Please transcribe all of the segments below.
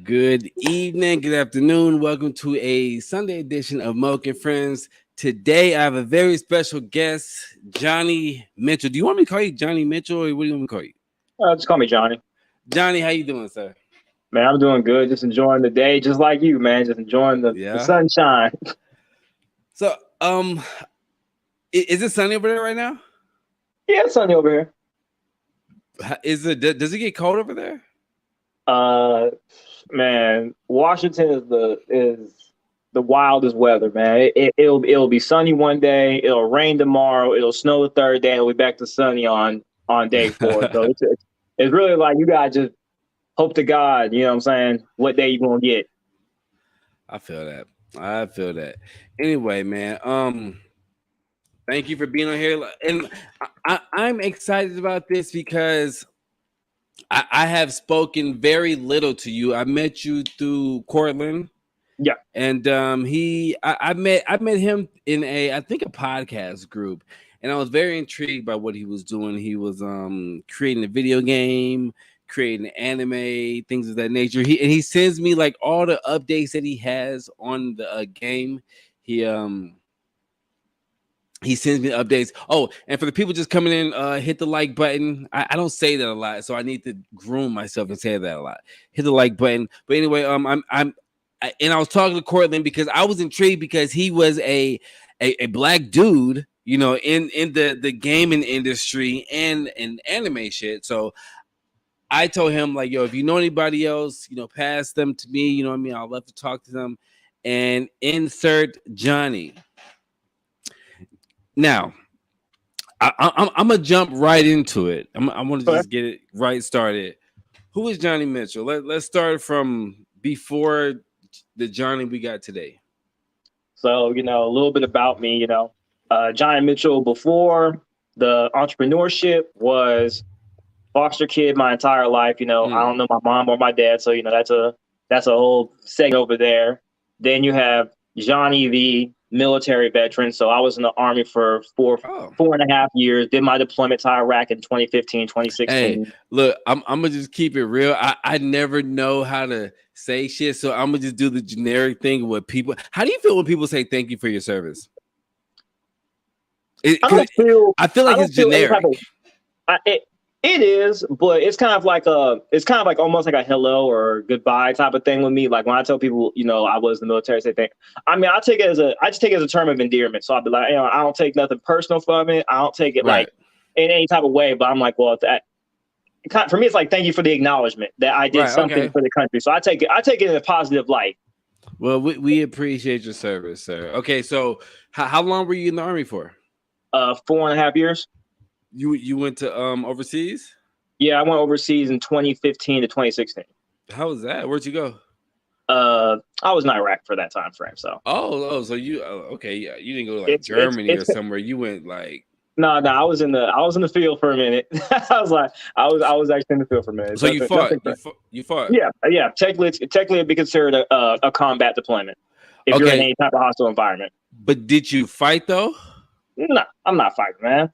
Good evening, good afternoon. Welcome to a Sunday edition of Moke and Friends. Today, I have a very special guest, Johnny Mitchell. Do you want me to call you Johnny Mitchell, or what do you want me to call you? Just call me Johnny. Johnny, how you doing, sir? Man, I'm doing good. Just enjoying the day, just like you, man. Just enjoying the Yeah. sunshine. So, is it sunny over there right now? Yeah, it's sunny over here. Is it? Does it get cold over there? Uh, Man, Washington is the wildest weather, man. It'll be sunny one day, it'll rain tomorrow, it'll snow the third day, and it'll be back to sunny on day four. So it's really like you gotta just hope to God, you know what I'm saying, what day you gonna get. I feel that. I feel that. Anyway, man. Thank you for being on here, and I'm excited about this because I have spoken very little to you. I met you through Cortland. Yeah. And I met him in I think a podcast group, and I was very intrigued by what he was doing. He was creating a video game, creating anime, things of that nature. He sends me like all the updates that he has on the game. He sends me updates. Oh, and for the people just coming in, hit the like button. I don't say that a lot, so I need to groom myself and say that a lot. Hit the like button. But anyway, and I was talking to Cortland because I was intrigued because he was a black dude, you know, in the gaming industry and in anime shit. So I told him like, yo, if you know anybody else, you know, pass them to me. You know what I mean? I'd love to talk to them. And insert Johnny. Now, I'm gonna jump right into it. I want to just get it right started. Who is Johnny Mitchell? Let's start from before the Johnny we got today. So, a little bit about me, Johnny Mitchell before the entrepreneurship was foster kid my entire life. I don't know my mom or my dad. So, that's a whole segment over there. Then you have Johnny, the military veteran. So I was in the Army for 4.5 years, did my deployment to Iraq in 2015, 2016. Hey, look, I'm gonna just keep it real. I never know how to say shit, so I'm gonna just do the generic thing with people. How do you feel when people say thank you for your service? I feel like it's generic. It is, but it's kind of like almost like a hello or goodbye type of thing with me. Like when I tell people, I was in the military, say thank. I mean, I just take it as a term of endearment. So I'll be like, I don't take nothing personal from it. I don't take it like in any type of way. But I'm like, well, for me, it's like thank you for the acknowledgement that I did something for the country. So I take it in a positive light. Well, we appreciate your service, sir. Okay, so how long were you in the Army for? 4.5 years. You went to overseas? Yeah, I went overseas in 2015 to 2016. How was that? Where'd you go? I was in Iraq for that time frame. So so you okay? Yeah, you didn't go to like Germany or somewhere. You went like no. I was in the field for a minute. I was actually in the field for a minute. So you fought. You fought. Yeah. Technically, it'd be considered a combat deployment if you're in any type of hostile environment. But did you fight though? No, I'm not fighting, man.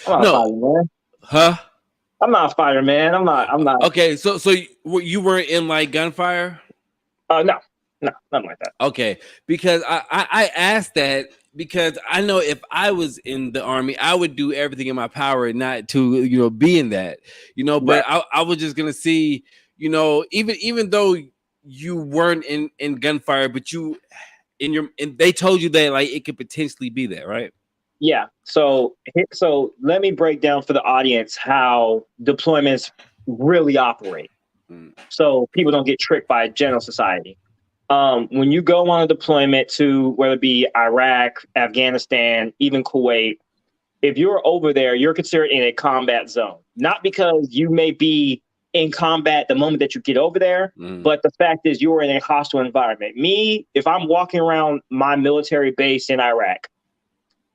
I'm not fighting, man. Huh? I'm not a fighter, man. I'm not. Okay, so you weren't in like gunfire? No, nothing like that. Okay, because I asked that because I know if I was in the Army, I would do everything in my power not to be in that, But I was just gonna see, even though you weren't in gunfire, but they told you that like it could potentially be there, right? Yeah. So let me break down for the audience how deployments really operate. So people don't get tricked by general society. When you go on a deployment to whether it be Iraq, Afghanistan, even Kuwait, if you're over there, you're considered in a combat zone. Not because you may be in combat the moment that you get over there, but the fact is you're in a hostile environment. Me, if I'm walking around my military base in Iraq,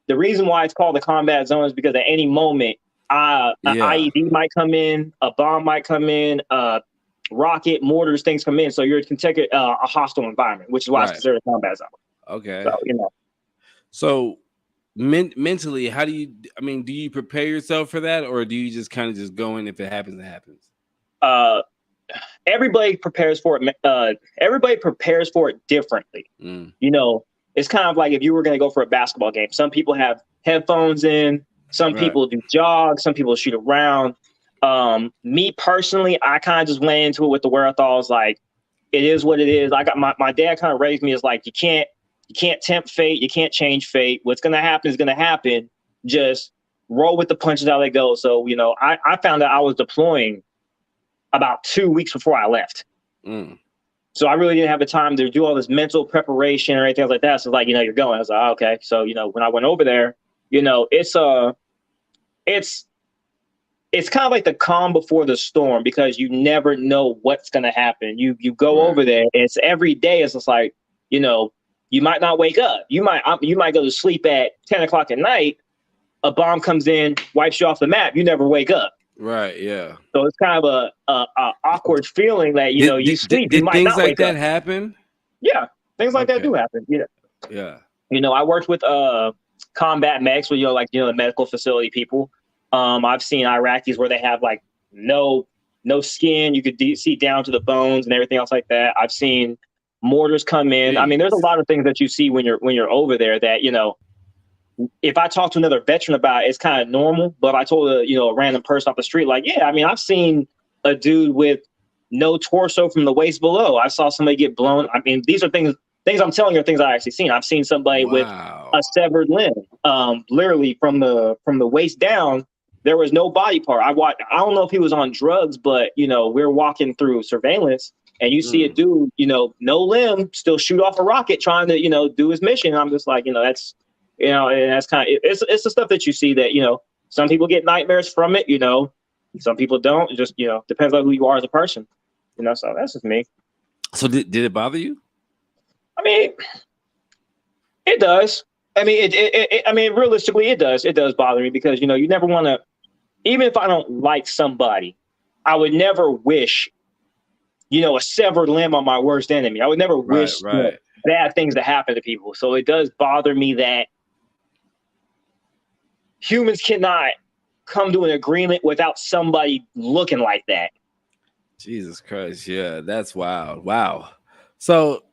the reason why it's called the combat zone is because at any moment, an IED might come in, a bomb might come in, rocket, mortars, things come in. So you're considered a hostile environment, which is why it's considered a combat zone. Okay. So, So mentally, how do you prepare yourself for that? Or do you just kind of just go in if it happens, it happens? everybody prepares for it. Everybody prepares for it differently. You know, it's kind of like if you were going to go for a basketball game. Some people have headphones in. Some Right. people do jog. Some people shoot around. Me personally, I kind of just went into it with the wherewithals, like, it is what it is. I got my dad kind of raised me as like, you can't tempt fate. You can't change fate. What's going to happen is going to happen. Just roll with the punches how they go. So, you know, I found out I was deploying about 2 weeks before I left. So I really didn't have the time to do all this mental preparation or anything like that. So like, you know, you're going. I was like, oh, okay. So, you know, when I went over there, you know, it's kind of like the calm before the storm, because you never know what's going to happen. You go over there, and it's every day. It's just like, you know, you might not wake up. You might go to sleep at 10 o'clock at night. A bomb comes in, wipes you off the map. You never wake up. Right. Yeah. So it's kind of a awkward feeling that, you know, you sleep, you might things not like wake that up. happen? Yeah, things like that do happen. Yeah. Yeah. You know, I worked with combat medics, with, you know, like, you know, the medical facility people. I've seen Iraqis where they have like no skin. You could see down to the bones and everything else like that. I've seen mortars come in. Jeez. I mean, there's a lot of things that you see when you're over there that, you know, if I talk to another veteran about it, it's kind of normal. But if I told a random person off the street, like, yeah, I mean, I've seen a dude with no torso from the waist below. I saw somebody get blown. I mean, these are things I'm telling you are things I actually seen. I've seen somebody with a severed limb, literally from the waist down. There was no body part. I don't know if he was on drugs, but, you know, we're walking through surveillance and you see a dude, you know, no limb, still shoot off a rocket trying to, you know, do his mission. And I'm just like, you know, that's, you know, and that's kind of, it's the stuff that you see that, you know, some people get nightmares from it, you know, some people don't. It just, you know, depends on who you are as a person, you know, so that's just me. So did it bother you? I mean, it does. I mean, I mean, realistically, it does. It does bother me because, you know, you never want to, even if I don't like somebody, I would never wish, you know, a severed limb on my worst enemy. I would never wish you know, bad things to happen to people. So it does bother me that humans cannot come to an agreement without somebody looking like that. Jesus Christ. Yeah, that's wild. Wow. So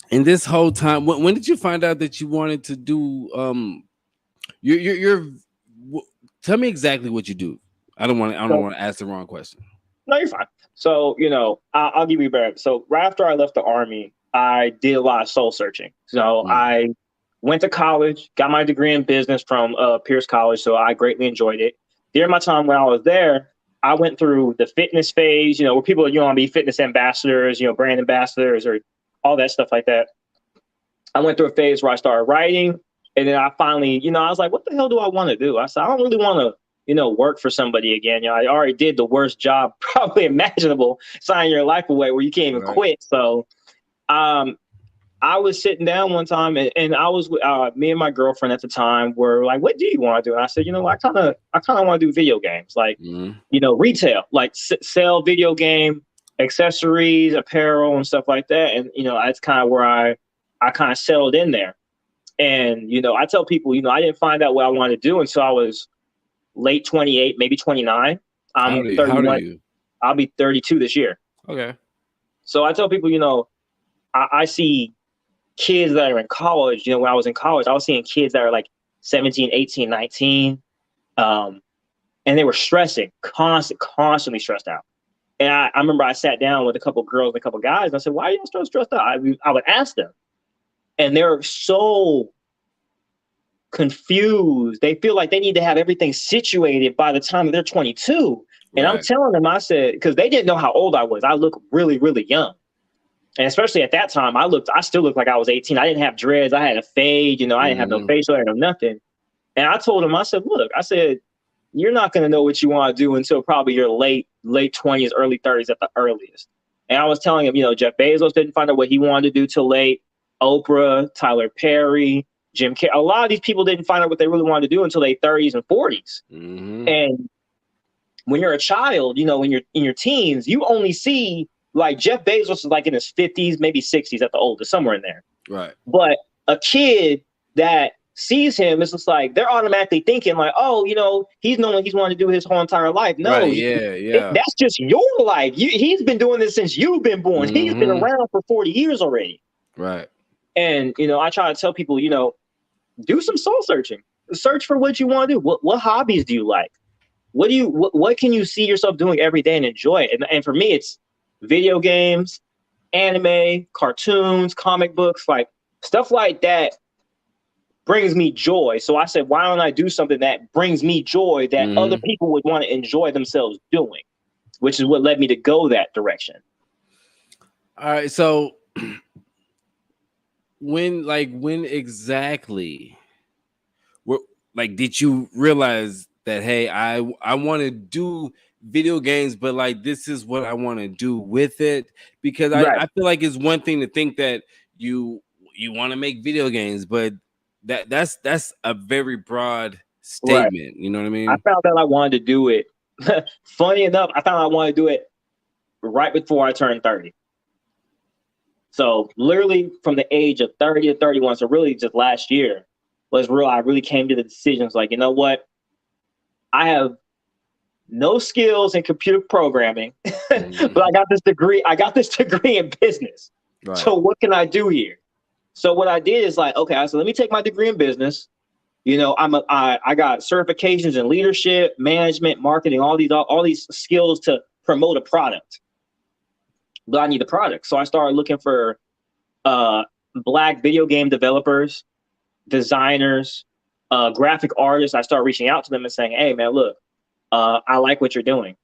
in this whole time, when did you find out that you wanted to do tell me exactly what you do. I don't want to ask the wrong question. No, you're fine. So, you know, I'll give you a better. So right after I left the Army, I did a lot of soul searching. So I went to college, got my degree in business from Pierce College. So I greatly enjoyed it. During my time when I was there, I went through the fitness phase, you know, where people, you want to be fitness ambassadors, you know, brand ambassadors or all that stuff like that. I went through a phase where I started writing. And then I finally, you know, I was like, what the hell do I want to do? I said, I don't really want to, you know, work for somebody again. You know, I already did the worst job probably imaginable, signing your life away where you can't even quit. So I was sitting down one time and I was with me and my girlfriend at the time were like, what do you want to do? And I said, you know, I kind of want to do video games, like, you know, retail, like sell video game accessories, apparel and stuff like that. And, you know, that's kind of where I kind of settled in there. And, you know, I tell people, you know, I didn't find out what I wanted to do until I was late 28, maybe 29. I'm 31. How old are you? I'll be 32 this year. Okay. So I tell people, you know, I see kids that are in college. You know, when I was in college, I was seeing kids that are like 17, 18, 19. And they were stressing, constantly stressed out. And I remember I sat down with a couple of girls and a couple of guys, and I said, why are you so stressed out? I would ask them. And they're so confused. They feel like they need to have everything situated by the time they're 22. And I'm telling them, I said, because they didn't know how old I was. I look really, really young. And especially at that time, I still looked like I was 18. I didn't have dreads. I had a fade. You know, I didn't have no facial hair, no nothing. And I told them, I said, look, I said, you're not going to know what you want to do until probably your late 20s, early 30s at the earliest. And I was telling him, you know, Jeff Bezos didn't find out what he wanted to do till late. Oprah, Tyler Perry, Jim Carrey. A lot of these people didn't find out what they really wanted to do until their 30s and 40s. And when you're a child, you know, when you're in your teens, you only see like Jeff Bezos is like in his 50s, maybe 60s at the oldest, somewhere in there. Right. But a kid that sees him, it's just like they're automatically thinking like, oh, he's knowing he's wanted to do his whole entire life. No, Right. Yeah. Yeah. that's just your life. He's been doing this since you've been born. He's been Mm-hmm. around for 40 years already. Right. And I try to tell people, do some soul searching. Search for what you want to do. What hobbies do you like? What can you see yourself doing every day and enjoy it? And for me, it's video games, anime, cartoons, comic books, like stuff like that brings me joy. So I said, why don't I do something that brings me joy that other people would want to enjoy themselves doing, which is what led me to go that direction. All right. So when exactly did you realize that, hey, I want to do video games, but like this is what I want to do with it? Because Right. I feel like it's one thing to think that you want to make video games, but that's a very broad statement. Right. You know what I mean? I found out I wanted to do it. Funny enough, I found out I wanted to do it right before I turned 30. So literally from the age of 30 to 31, so really just last year I really came to the decisions like, you know what? I have no skills in computer programming, but I got this degree. I got this degree in business. Right. So what can I do here? So what I did is like, okay, so let me take my degree in business. I got certifications in leadership, management, marketing, all these skills to promote a product. But I need a product. So I started looking for Black video game developers, designers, graphic artists. I started reaching out to them and saying, hey, man, look, I like what you're doing.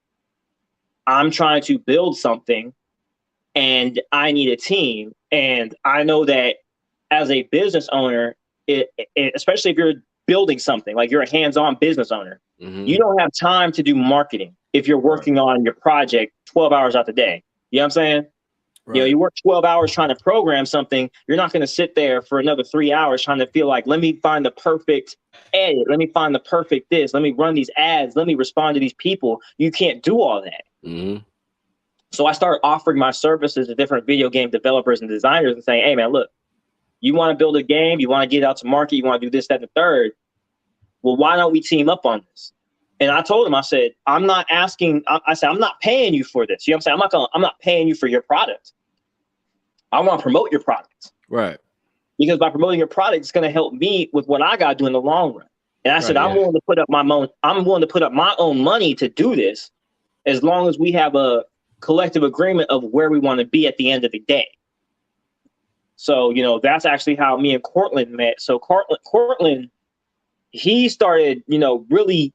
I'm trying to build something and I need a team. And I know that as a business owner, especially if you're building something, like you're a hands-on business owner, you don't have time to do marketing if you're working on your project 12 hours out the day. You know what I'm saying? Right. You work 12 hours trying to program something. You're not going to sit there for another 3 hours trying to feel like, let me find the perfect edit. Let me find the perfect this. Let me run these ads. Let me respond to these people. You can't do all that. So I started offering my services to different video game developers and designers and saying, hey, man, look, you want to build a game. You want to get out to market. You want to do this, that, and the third. Well, why don't we team up on this? And I told him, I said, I'm not paying you for this. You know what I'm saying? I'm not paying you for your product. I want to promote your product. Right. Because by promoting your product, it's going to help me with what I got to do in the long run. And I said, I'm willing to put up my own money to do this as long as we have a collective agreement of where we want to be at the end of the day. So, that's actually how me and Cortland met. So Cortland, he started, really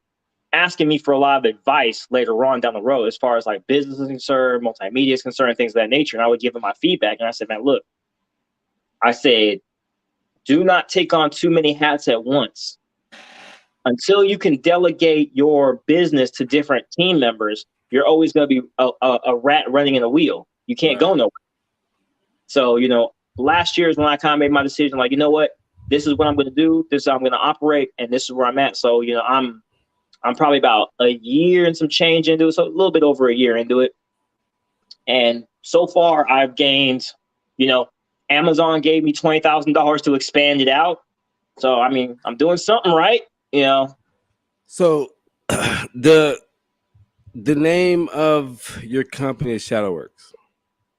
asking me for a lot of advice later on down the road, as far as like business is concerned, multimedia is concerned, things of that nature. And I would give him my feedback. And I said, man, look, do not take on too many hats at once. Until you can delegate your business to different team members, you're always going to be a rat running in a wheel. You can't go nowhere. So, last year is when I kind of made my decision, like, you know what, this is what I'm going to do. This is how I'm going to operate. And this is where I'm at. So, I'm probably about a year and some change into it. So a little bit over a year into it. And so far I've gained, Amazon gave me $20,000 to expand it out. So, I mean, I'm doing something right, So the name of your company is Shadowworks.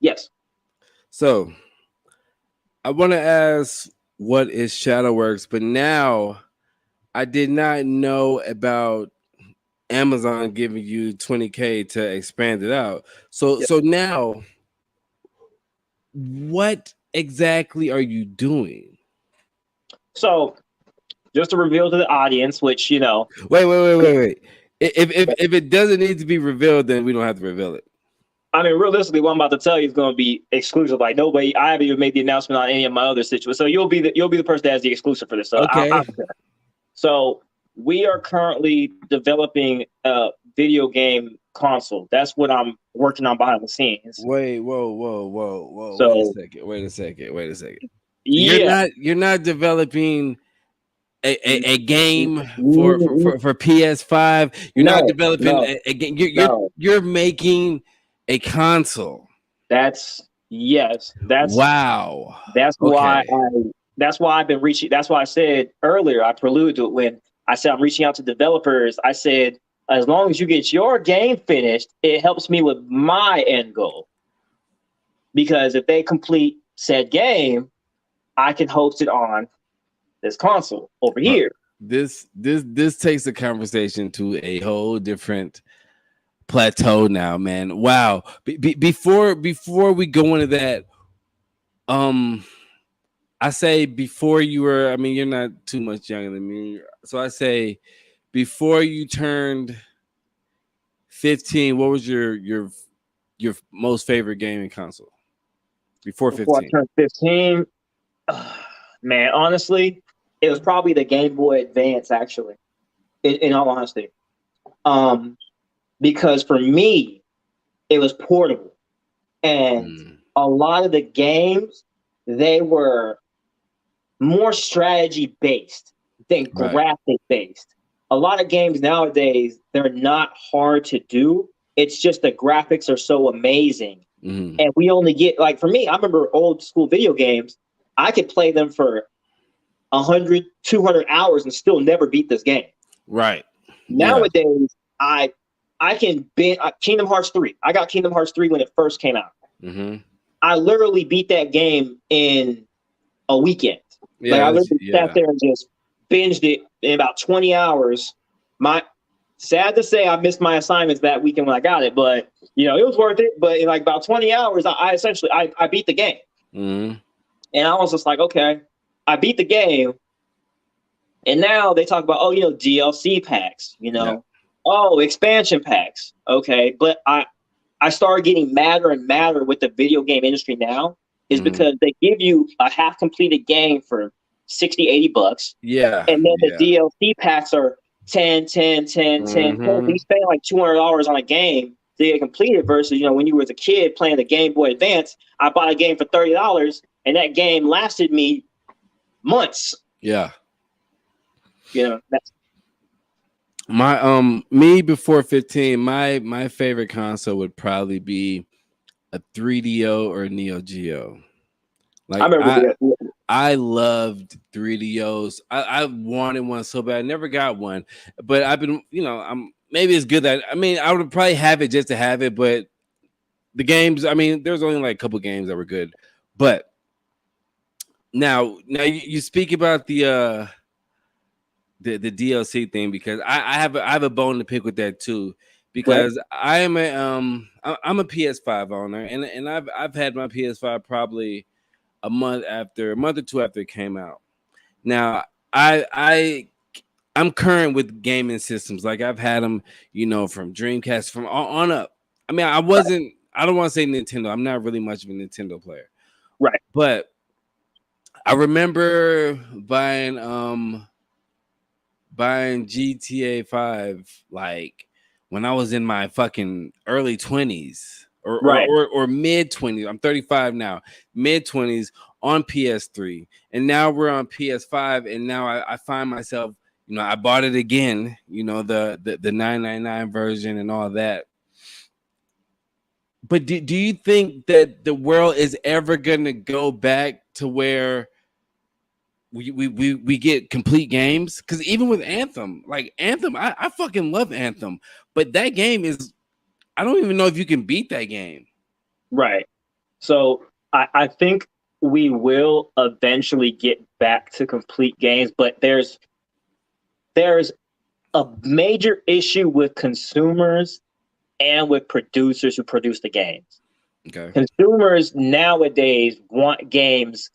Yes. So I want to ask, what is Shadowworks? But now I did not know about Amazon giving you $20K to expand it out. So now, what exactly are you doing? So, just to reveal to the audience, which Wait. If it doesn't need to be revealed, then we don't have to reveal it. I mean, realistically, what I'm about to tell you is going to be exclusive. Like nobody, I haven't even made the announcement on any of my other situations. So you'll be the person that has the exclusive for this. So okay. So we are currently developing a video game console. That's what I'm working on behind the scenes. Wait, whoa. So, wait a second. Yeah. You're not developing a game for PS5. You're not developing a game. You're making a console. That's wow. That's why I that's why I've been reaching. That's why I said earlier, I preluded to it when I said I'm reaching out to developers. I said, as long as you get your game finished, it helps me with my end goal. Because if they complete said game, I can host it on this console over here. This takes the conversation to a whole different plateau now, man. Wow. Before we go into that, I say before you were, I mean, you're not too much younger than me. So I say before you turned 15, what was your most favorite gaming console? Before Before 15. I turned 15, man, honestly, it was probably the Game Boy Advance, actually, in all honesty. Because for me, it was portable. And a lot of the games, they were more strategy based than graphic based. A lot of games nowadays, they're not hard to do. It's just the graphics are so amazing. And we only get, like, for me, I remember old school video games. I could play them for 100, 200 hours and still never beat this game. Right. Nowadays, I can beat Kingdom Hearts 3. I got Kingdom Hearts 3 when it first came out. I literally beat that game in a weekend. Like, I literally sat there and just binged it in about 20 hours. Sad to say, I missed my assignments that weekend when I got it, but it was worth it. But in like about 20 hours, I essentially beat the game. And I was just like, okay, I beat the game. And now they talk about, DLC packs, expansion packs. Okay. But I started getting madder and madder with the video game industry now is because they give you a half completed game for 60, $80. Yeah. And then the DLC packs are 10, 10, 10, 10, 10. You spend like $200 on a game to get completed versus, when you were a kid playing the Game Boy Advance, I bought a game for $30 and that game lasted me months. Yeah. That's me before 15, my favorite console would probably be a 3DO or a Neo Geo. Like I remember I loved 3DOs. I wanted one so bad. I never got one, but I've been, maybe it's good that, I would probably have it just to have it, but the games, there's only like a couple games that were good. But now you speak about the DLC thing because I have a bone to pick with that too because I'm a PS5 owner and I've had my PS5 probably a month or two after it came out. Now I'm current with gaming systems. Like I've had them, from Dreamcast from on up. I don't want to say Nintendo. I'm not really much of a Nintendo player. Right. But I remember buying GTA 5 like when I was in my fucking early 20s or mid 20s. I'm 35 now, mid 20s on PS3, and now we're on PS5, and now I find myself, I bought it again, the 999 version and all that. But do you think that the world is ever gonna go back to where we get complete games? Because even with Anthem, I fucking love Anthem, but that game is, I don't even know if you can beat that game. Right. So I think we will eventually get back to complete games, but there's a major issue with consumers and with producers who produce the games. Okay. Consumers nowadays want games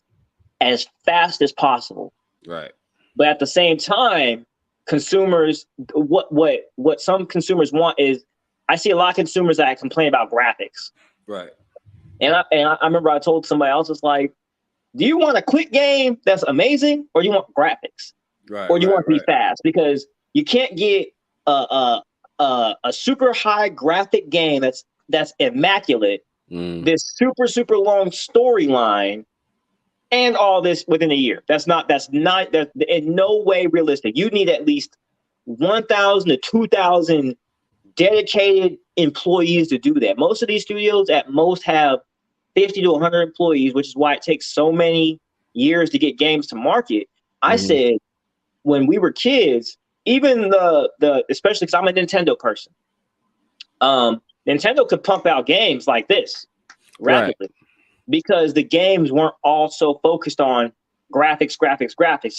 as fast as possible. Right. But at the same time, consumers, what some consumers want is, I see a lot of consumers that complain about graphics. Right. And I remember I told somebody else, it's like, do you want a quick game that's amazing, or do you want graphics? Right. Or do you want to be fast? Because you can't get a super high graphic game that's immaculate, this super long storyline, and all this within a year. That's in no way realistic. You need at least 1,000 to 2,000 dedicated employees to do that. Most of these studios at most have 50 to 100 employees, which is why it takes so many years to get games to market. I said when we were kids, even the especially because I'm a Nintendo person, Nintendo could pump out games like this Right. rapidly because the games weren't all so focused on graphics.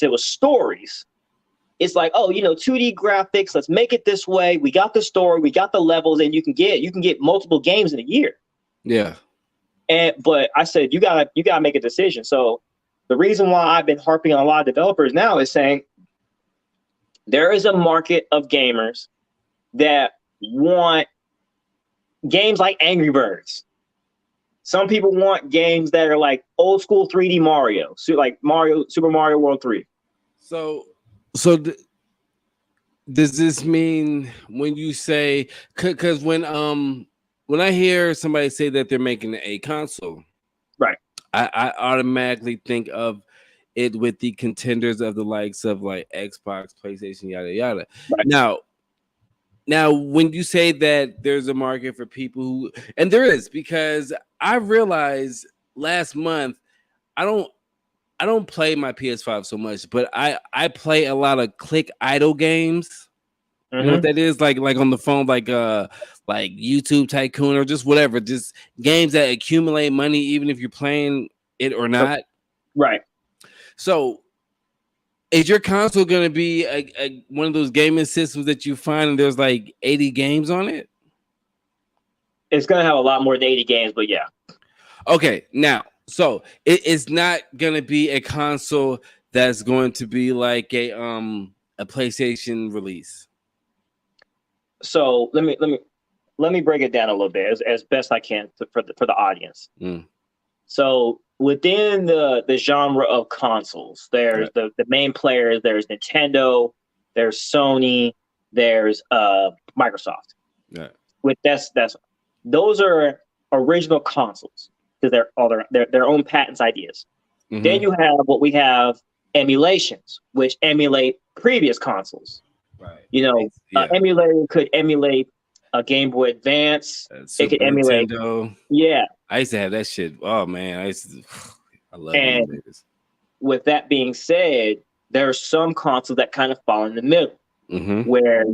It was stories. It's like, oh, 2D graphics. Let's make it this way. We got the story, we got the levels, and you can get multiple games in a year. Yeah. But I said you gotta make a decision. So the reason why I've been harping on a lot of developers now is saying there is a market of gamers that want games like Angry Birds. Some people want games that are like old school 3D Mario, like Super Mario World 3. So does this mean when you say, because when I hear somebody say that they're making a console, right, I automatically think of it with the contenders of the likes of like Xbox, PlayStation, yada yada. right. Now, when you say that there's a market for people who, and there is, because I realized last month I don't play my PS5 so much, but I play a lot of click idle games. You know what that is? Like on the phone, like YouTube Tycoon or just whatever, just games that accumulate money even if you're playing it or not. Right. So is your console going to be a one of those gaming systems that you find and there's like 80 games on it? It's going to have a lot more than 80 games, but yeah. Okay, now, so it's not going to be a console that's going to be like a PlayStation release. So let me break it down a little bit as best I can for the audience. So within the genre of consoles, there's the main players. There's Nintendo, there's Sony, there's Microsoft. Right. Those are original consoles because they're all their own patents ideas. Then you have what we have emulations, which emulate previous consoles. Right. Emulator could emulate a Game Boy Advance. It could emulate Nintendo. Yeah. I used to have that shit. Oh man, I love emulators. With that being said, there are some consoles that kind of fall in the middle, where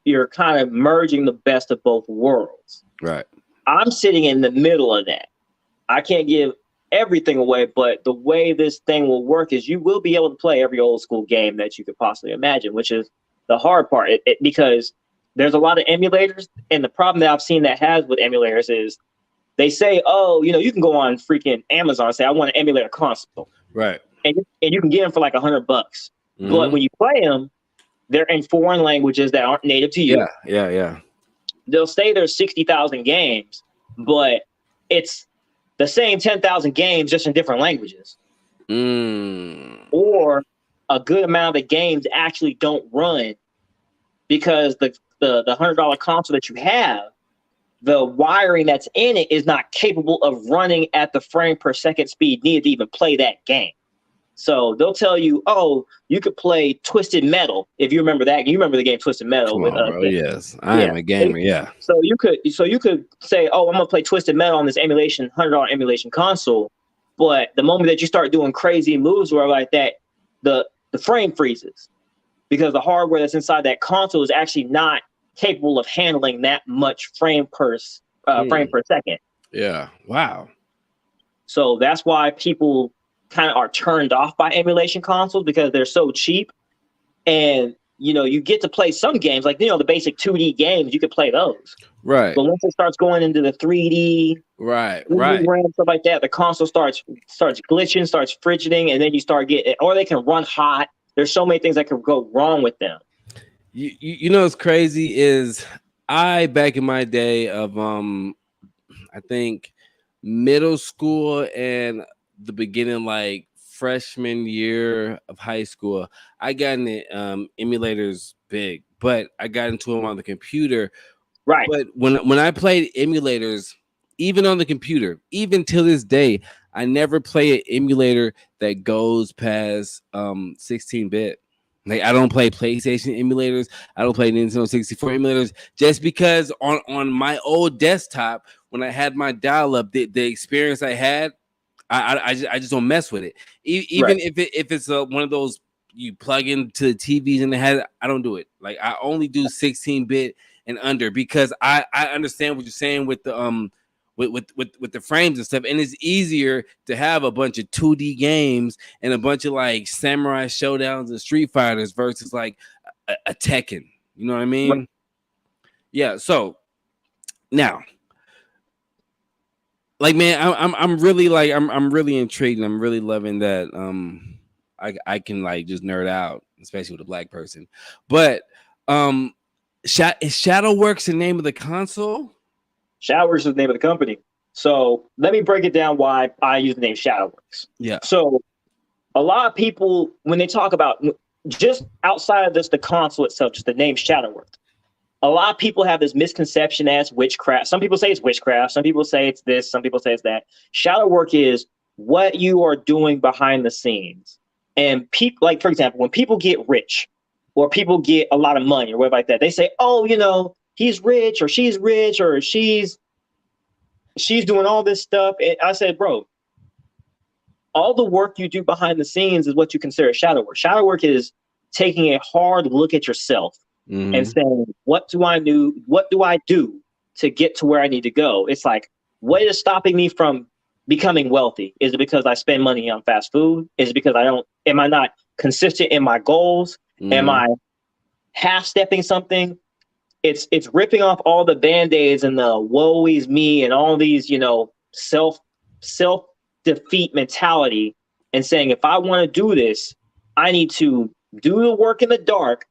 you're kind of merging the best of both worlds. Right. I'm sitting in the middle of that. I can't give everything away, but the way this thing will work is you will be able to play every old school game that you could possibly imagine, which is the hard part. Because there's a lot of emulators, and the problem that I've seen that has with emulators is they say, oh, you can go on freaking Amazon and say, I want to emulate a console. Right. And you can get them for like $100. But when you play them, they're in foreign languages that aren't native to you. Yeah. They'll say there's 60,000 games, but it's the same 10,000 games just in different languages. Or a good amount of the games actually don't run because the $100 console that you have, the wiring that's in it is not capable of running at the frame per second speed needed to even play that game. So they'll tell you, oh, you could play Twisted Metal if you remember that. You remember the game Twisted Metal? Come on, bro. Yes, I am a gamer. Yeah. So you could say, oh, I'm gonna play Twisted Metal on this emulation $100 emulation console, but the moment that you start doing crazy moves or like that, the frame freezes because the hardware that's inside that console is actually not capable of handling that much frame per second. Yeah. Wow. So that's why people kind of are turned off by emulation consoles because they're so cheap. And, you get to play some games like, the basic 2D games, you could play those. Right. But once it starts going into the 3D, right, stuff like that, the console starts glitching, starts fidgeting, and then you start getting, or they can run hot. There's so many things that could go wrong with them. You know what's crazy is back in my day of I think middle school and the beginning like freshman year of high school, I got into emulators big, but I got into them on the computer. Right. But when I played emulators, even on the computer, even till this day, I never play an emulator that goes past 16-bit. Like I don't play PlayStation emulators. I don't play Nintendo 64 emulators just because on my old desktop, when I had my dial-up, the experience I had, I just don't mess with it. Right. Even if it's one of those you plug into the TVs in the head, I don't do it. Like I only do 16-bit and under because I understand what you're saying with the with the frames and stuff, and it's easier to have a bunch of 2D games and a bunch of like samurai showdowns and Street Fighters versus like a Tekken. You know what I mean? Right. Yeah. So now, like, man, I'm really like I'm really intrigued. And I'm really loving that. I can like just nerd out, especially with a black person. But is Shadowworks the name of the console? Shadowworks is the name of the company. So let me break it down why I use the name Shadowworks. Yeah. So a lot of people, when they talk about just outside of this, the console itself, just the name Shadowworks, a lot of people have this misconception as witchcraft. Some people say it's witchcraft. Some people say it's this. Some people say it's that. Shadow work is what you are doing behind the scenes. And people, like, for example, when people get rich or people get a lot of money or whatever like that, they say, oh, he's rich or she's doing all this stuff. And I said, bro, all the work you do behind the scenes is what you consider shadow work. Shadow work is taking a hard look at yourself and saying, what do I do? What do I do to get to where I need to go? It's like, what is stopping me from becoming wealthy? Is it because I spend money on fast food? Is it because am I not consistent in my goals? Am I half stepping something? It's ripping off all the band-aids and the woe is me and all these, self defeat mentality and saying, if I want to do this, I need to do the work in the dark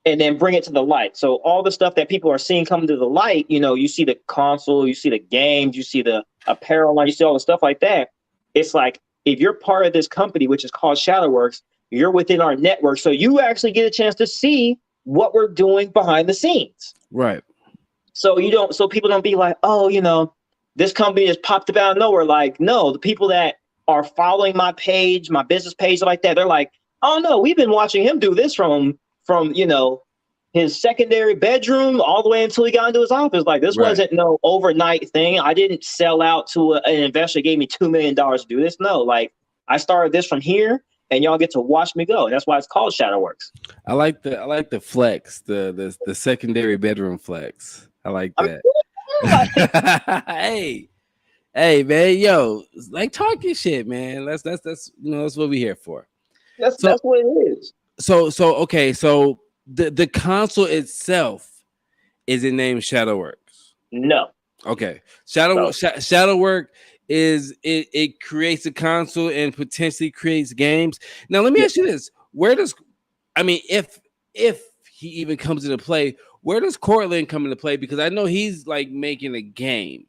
and then bring it to the light. So all the stuff that people are seeing come to the light, you see the console, you see the games, you see the apparel line, you see all the stuff like that. It's like, if you're part of this company, which is called Shadowworks, you're within our network. So you actually get a chance to see what we're doing behind the scenes. Right. So people don't be like, oh, this company just popped up out of nowhere. Like, no, the people that are following my page, my business page like that, they're like, oh no, we've been watching him do this from his secondary bedroom all the way until he got into his office. Like, this wasn't no overnight thing. I didn't sell out to an investor gave me $2 million to do this. No, like, I started this from here and y'all get to watch me go. And that's why it's called Shadowworks. I like the flex, the secondary bedroom flex. I like that. hey man, yo, like, talk your shit, man. That's what we're here for. That's what it is. So okay, so the console itself, is it named Shadowworks? No. Okay. Shadowwork is it creates a console and potentially creates games. Now let me ask you this. If he even comes into play, where does Cortland come into play? Because I know he's like making a game.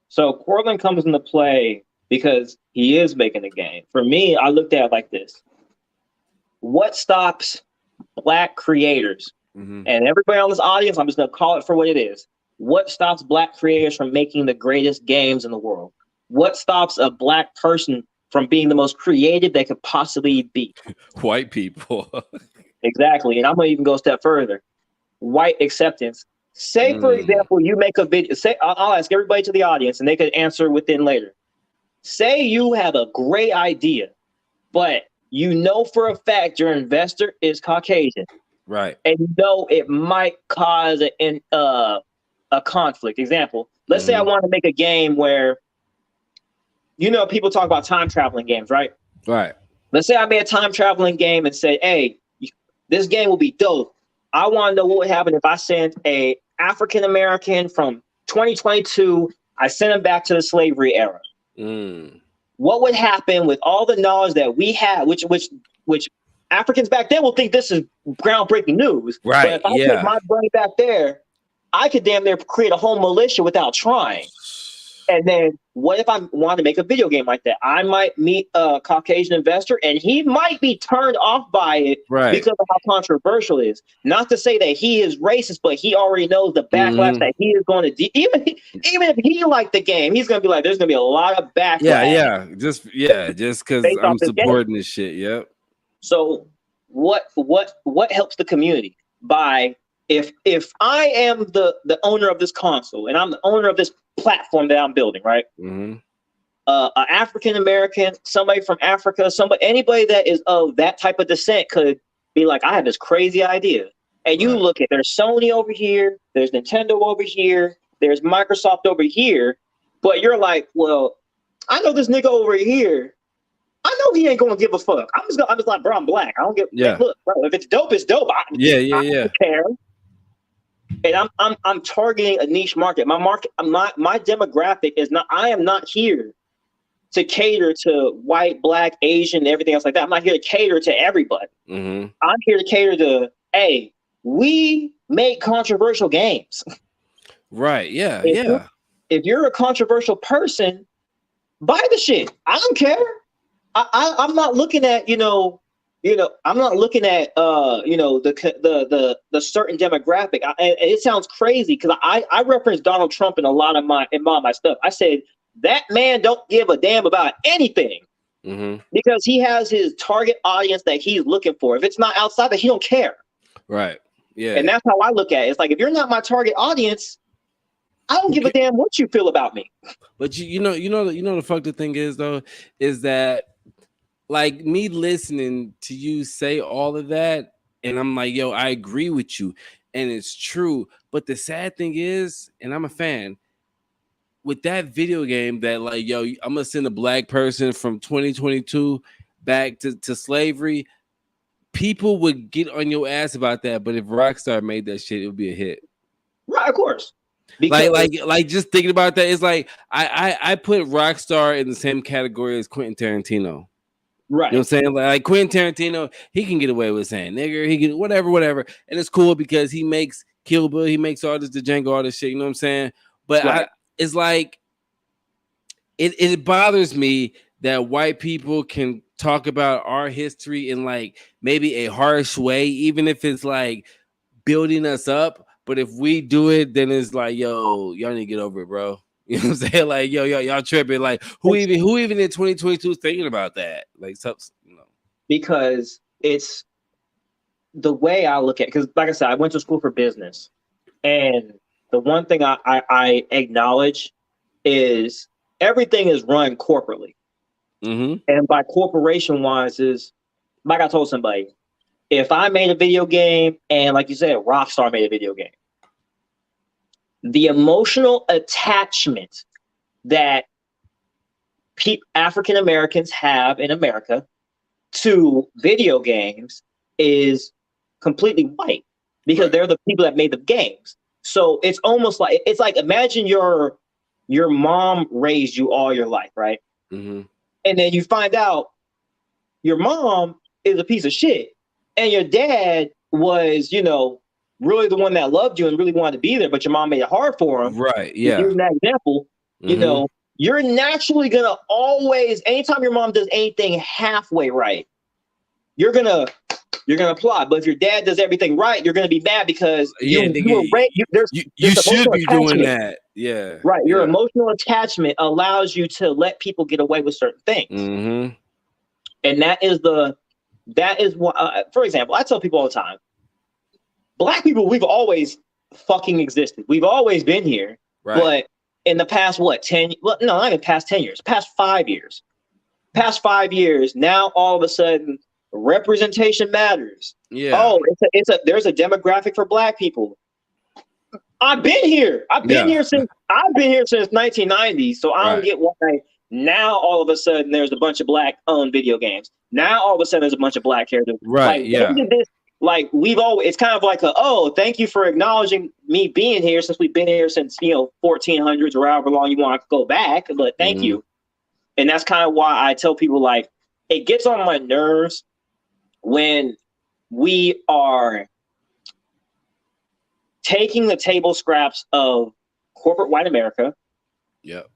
So Cortland comes into play because he is making a game. For me, I looked at it like this. What stops Black creators, and everybody on this audience, I'm just going to call it for what it is. What stops Black creators from making the greatest games in the world? What stops a Black person from being the most creative they could possibly be? White people. Exactly. And I'm going to even go a step further. White acceptance. Say, for example, you make a video. Say, I'll ask everybody to the audience, and they could answer within later. Say you have a great idea, but for a fact your investor is Caucasian. Right. And it might cause a conflict. Example, let's say I want to make a game where, people talk about time traveling games, right? Right. Let's say I made a time traveling game and say, hey, this game will be dope. I want to know what would happen if I sent a African American from 2022, I sent him back to the slavery era. What would happen with all the knowledge that we have, which Africans back then will think this is groundbreaking news. Right. But if I take my brain back there, I could damn near create a whole militia without trying. And then what if I want to make a video game like that? I might meet a Caucasian investor and he might be turned off by it because of how controversial it is. Not to say that he is racist, but he already knows the backlash that he is going to even if he liked the game, he's going to be like, there's going to be a lot of backlash. Just because I'm supporting this shit. Yep. So what helps the community by if I am the owner of this console and I'm the owner of this platform that I'm building, right? an African American, somebody from Africa, anybody that is of that type of descent could be like, I have this crazy idea. And you look at, there's Sony over here, there's Nintendo over here, there's Microsoft over here, but you're like, well, I know this nigga over here. I know he ain't gonna give a fuck. I'm just like, bro, I'm black. I don't give. Yeah. Look, bro, if it's dope, it's dope. I don't care. And I'm targeting a niche market. My demographic is not. I am not here to cater to white, black, Asian, everything else like that. I'm not here to cater to everybody. I'm here to cater to, hey, we make controversial games. Right. Yeah. If you're a controversial person, buy the shit. I don't care. I'm not looking at, I'm not looking at, the certain demographic. It sounds crazy because I reference Donald Trump in a lot of my stuff. I said that man don't give a damn about anything because he has his target audience that he's looking for. If it's not outside that, he don't care. Right. Yeah. And that's how I look at it. It's like, if you're not my target audience, I don't give a damn what you feel about me. But you know the fuck the thing is though, is that like me listening to you say all of that, and I'm like, yo, I agree with you, and it's true. But the sad thing is, and I'm a fan, with that video game that like, yo, I'm gonna send a black person from 2022 back to slavery. People would get on your ass about that, but if Rockstar made that shit, it would be a hit. Right, of course. Because like just thinking about that, it's like I put Rockstar in the same category as Quentin Tarantino. Right. You know what I'm saying? Like Quentin Tarantino, he can get away with saying nigger, he can whatever. And it's cool because he makes Kill Bill, he makes all this the Django, all this shit, you know what I'm saying? But it's like it bothers me that white people can talk about our history in like maybe a harsh way, even if it's like building us up. But if we do it, then it's like, yo, y'all need to get over it, bro. You know what I'm saying? Like, yo, y'all tripping. Like, who even in 2022 is thinking about that? Like, because it's the way I look at it. Because, like I said, I went to school for business, and the one thing I acknowledge is everything is run corporately. And by corporation wise is, like I told somebody, if I made a video game and like you said, Rockstar made a video game, the emotional attachment that African Americans have in America to video games is completely white because they're the people that made the games. So it's almost like, it's like, imagine your mom raised you all your life, right? And then you find out your mom is a piece of shit and your dad was, really the one that loved you and really wanted to be there, but your mom made it hard for him. Right. Yeah. Using that example, you're naturally gonna always, anytime your mom does anything halfway right, you're gonna applaud. But if your dad does everything right, you're gonna be mad because you should be doing that. Yeah. Right. Your emotional attachment allows you to let people get away with certain things. And that is what, for example, I tell people all the time, Black people, we've always fucking existed. We've always been here. Right. But in the past, past 10 years, past 5 years. Past 5 years, now all of a sudden, representation matters. Yeah. Oh, there's a demographic for Black people. I've been here. I've been here since 1990. So I don't get why now all of a sudden there's a bunch of Black-owned video games. Now all of a sudden there's a bunch of Black characters. Right. Like we've always, it's kind of like thank you for acknowledging me being here since we've been here since 1400s or however long you want to go back. But thank you. And that's kind of why I tell people, like, it gets on my nerves when we are taking the table scraps of corporate white America,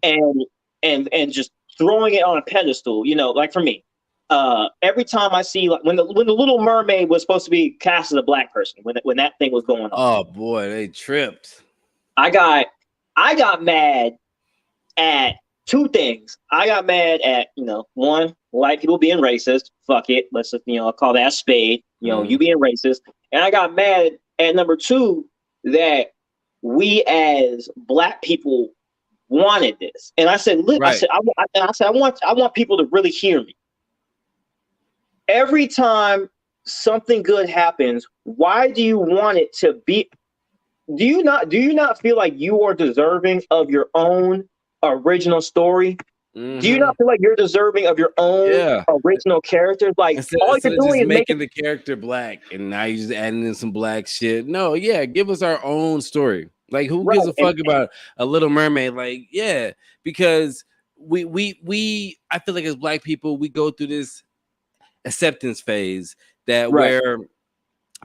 and just throwing it on a pedestal. Like for me, every time I see, like when the Little Mermaid was supposed to be cast as a Black person, when that thing was going on. Oh boy, they tripped. I got mad at two things. I got mad at one, white people being racist. Fuck it, let's just call that a spade. You being racist, and I got mad at number two, that we as Black people wanted this. And I said, look, Right. I want people to really hear me. Every time something good happens, why do you want it to be? Do you not feel like you are deserving of your own original story? Do you Mm-hmm. not feel like you're deserving of your own Yeah. original characters? Like all you're Instead of doing just is making making the character black and now you're just adding in some black shit. No, yeah, give us our own story. Like, who right. gives a fuck about a Little Mermaid? Like, yeah, because we I feel like as black people, we go through this acceptance phase that Right. where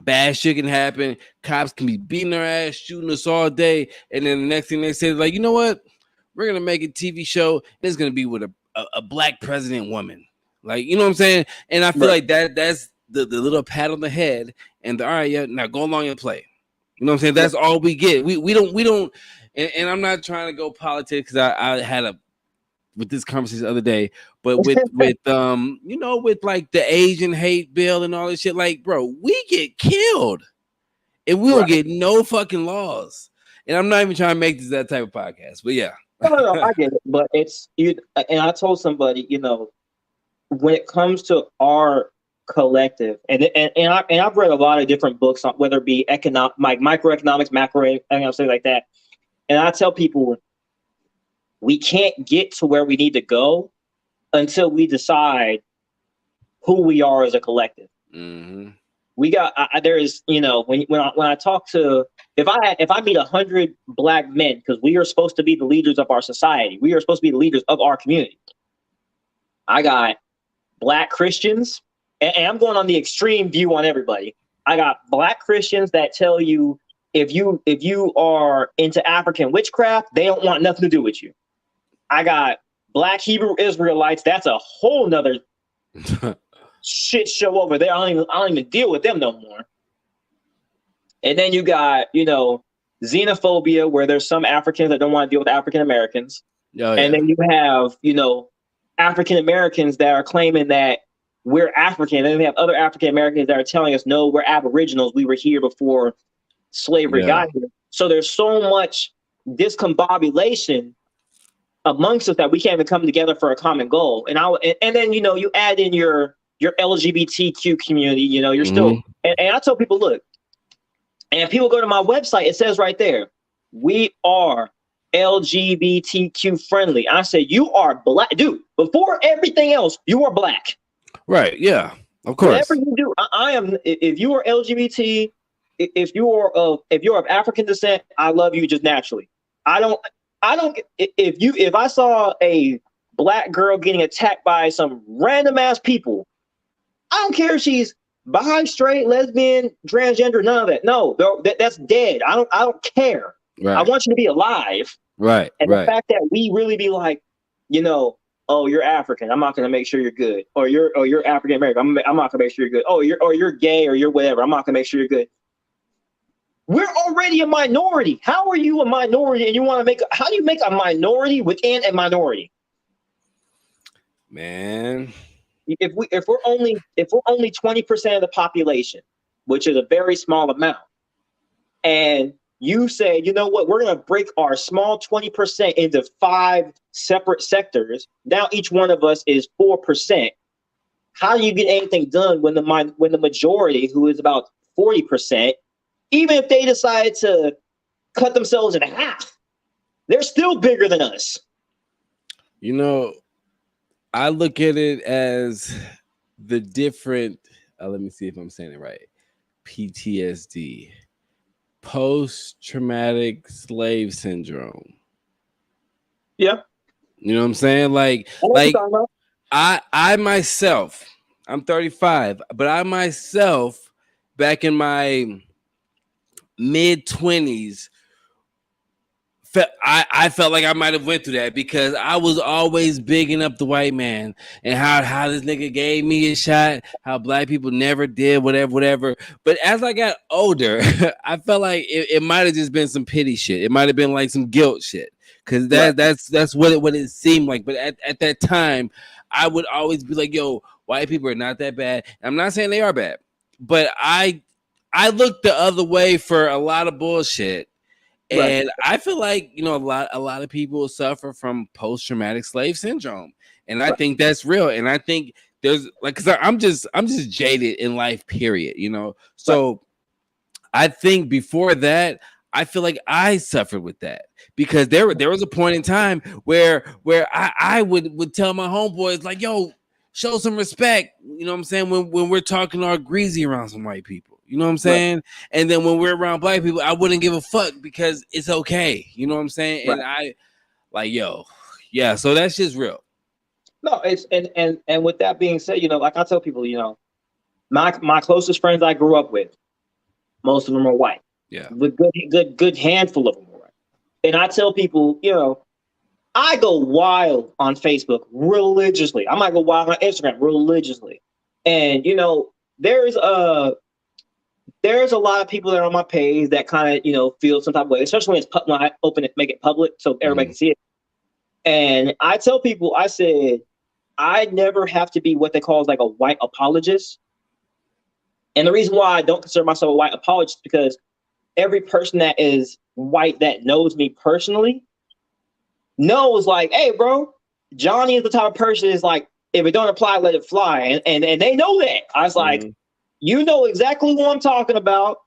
bad shit can happen, cops can be beating our ass, shooting us all day, and then the next thing they say, like, you know what? We're gonna make a TV show. It's gonna be with a black president woman. Like, you know what I'm saying? And I feel Right. like that's the little pat on the head and all right, yeah, now go along and play. You know what I'm saying? Right. That's all we get. We don't and I'm not trying to go politics because I had a with this conversation the other day, but with you know, with like the Asian hate bill and all this shit, like, bro, we get killed and we don't Right. get no fucking laws. And I'm not even trying to make this that type of podcast, but yeah. No, I get it, but it's you. And I told somebody, when it comes to our collective, I've read a lot of different books on whether it be like microeconomics, macroeconomics, things like that. And I tell people we can't get to where we need to go until we decide who we are as a collective. Mm-hmm. We got there is when I talk to if I meet 100 black men, because we are supposed to be the leaders of our society, we are supposed to be the leaders of our community. I got black Christians, and I'm going on the extreme view on everybody. I got black Christians that tell you if you are into African witchcraft, they don't want nothing to do with you. I got black Hebrew Israelites. That's a whole nother shit show over there. I don't even deal with them no more. And then you got, xenophobia, where there's some Africans that don't want to deal with African Americans. Oh, yeah. And then you have, African Americans that are claiming that we're African. And then we have other African Americans that are telling us, no, we're Aboriginals. We were here before slavery got here. So there's so much discombobulation amongst us that we can't even come together for a common goal. And then you add in your LGBTQ community. You're still. And I tell people, look, and if people go to my website, it says right there, we are LGBTQ friendly. I said, you are black, dude. Before everything else, you are black. Right? Yeah, of course. Whatever you do, I am. If you are LGBT, if you are of African descent, I love you just naturally. I don't. If I saw a black girl getting attacked by some random ass people, I don't care if she's bi, straight, lesbian, transgender, none of that. No, that's dead. I don't care. Right. I want you to be alive. Right. And the fact that we really be like, oh, you're African, I'm not going to make sure you're good. Or you're African American, I'm not going to make sure you're good. Oh, you're gay, or you're whatever, I'm not going to make sure you're good. We're already a minority. How are you a minority and you want to how do you make a minority within a minority? Man. If we're only 20% of the population, which is a very small amount, and you say, you know what, we're going to break our small 20% into 5 separate sectors. Now each one of us is 4%. How do you get anything done when the majority, who is about 40%, even if they decide to cut themselves in half, they're still bigger than us? I look at it as the different, let me see if I'm saying it right. PTSD, post-traumatic slave syndrome. Yeah. You know what I'm saying? Like I myself, I'm 35, but I myself, back in my mid-20s, I felt like I might have went through that because I was always bigging up the white man and how this nigga gave me a shot, how black people never did, whatever. But as I got older, I felt like it might have just been some pity shit. It might have been like some guilt shit, because that's what it seemed like. But at that time, I would always be like, yo, white people are not that bad. And I'm not saying they are bad, but I looked the other way for a lot of bullshit. Right. And I feel like, a lot of people suffer from post-traumatic slave syndrome. And I Right. think that's real. And I think there's like, cause I'm just jaded in life, period. Right. So I think before that, I feel like I suffered with that because there was a point in time where I would tell my homeboys like, yo, show some respect. You know what I'm saying? When we're talking our greasy around some white people. You know what I'm Right. saying? And then when we're around black people, I wouldn't give a fuck because it's okay. You know what I'm saying? Right. And I like, yo, yeah, so that's just real. No, it's and with that being said, like I tell people, my closest friends I grew up with, most of them are white. Yeah. The good handful of them are white. And I tell people, I go wild on Facebook religiously. I might go wild on Instagram religiously. And there's a there's a lot of people that are on my page that kind of feel some type of way, especially when I open it, make it public so everybody Mhm. can see it. And I tell people, I said, I never have to be what they call like a white apologist. And the reason why I don't consider myself a white apologist is because every person that is white that knows me personally knows, like, hey, bro, Johnny is the type of person is like, if it don't apply, let it fly. And they know that. I was like, Mhm. you know exactly what I'm talking about.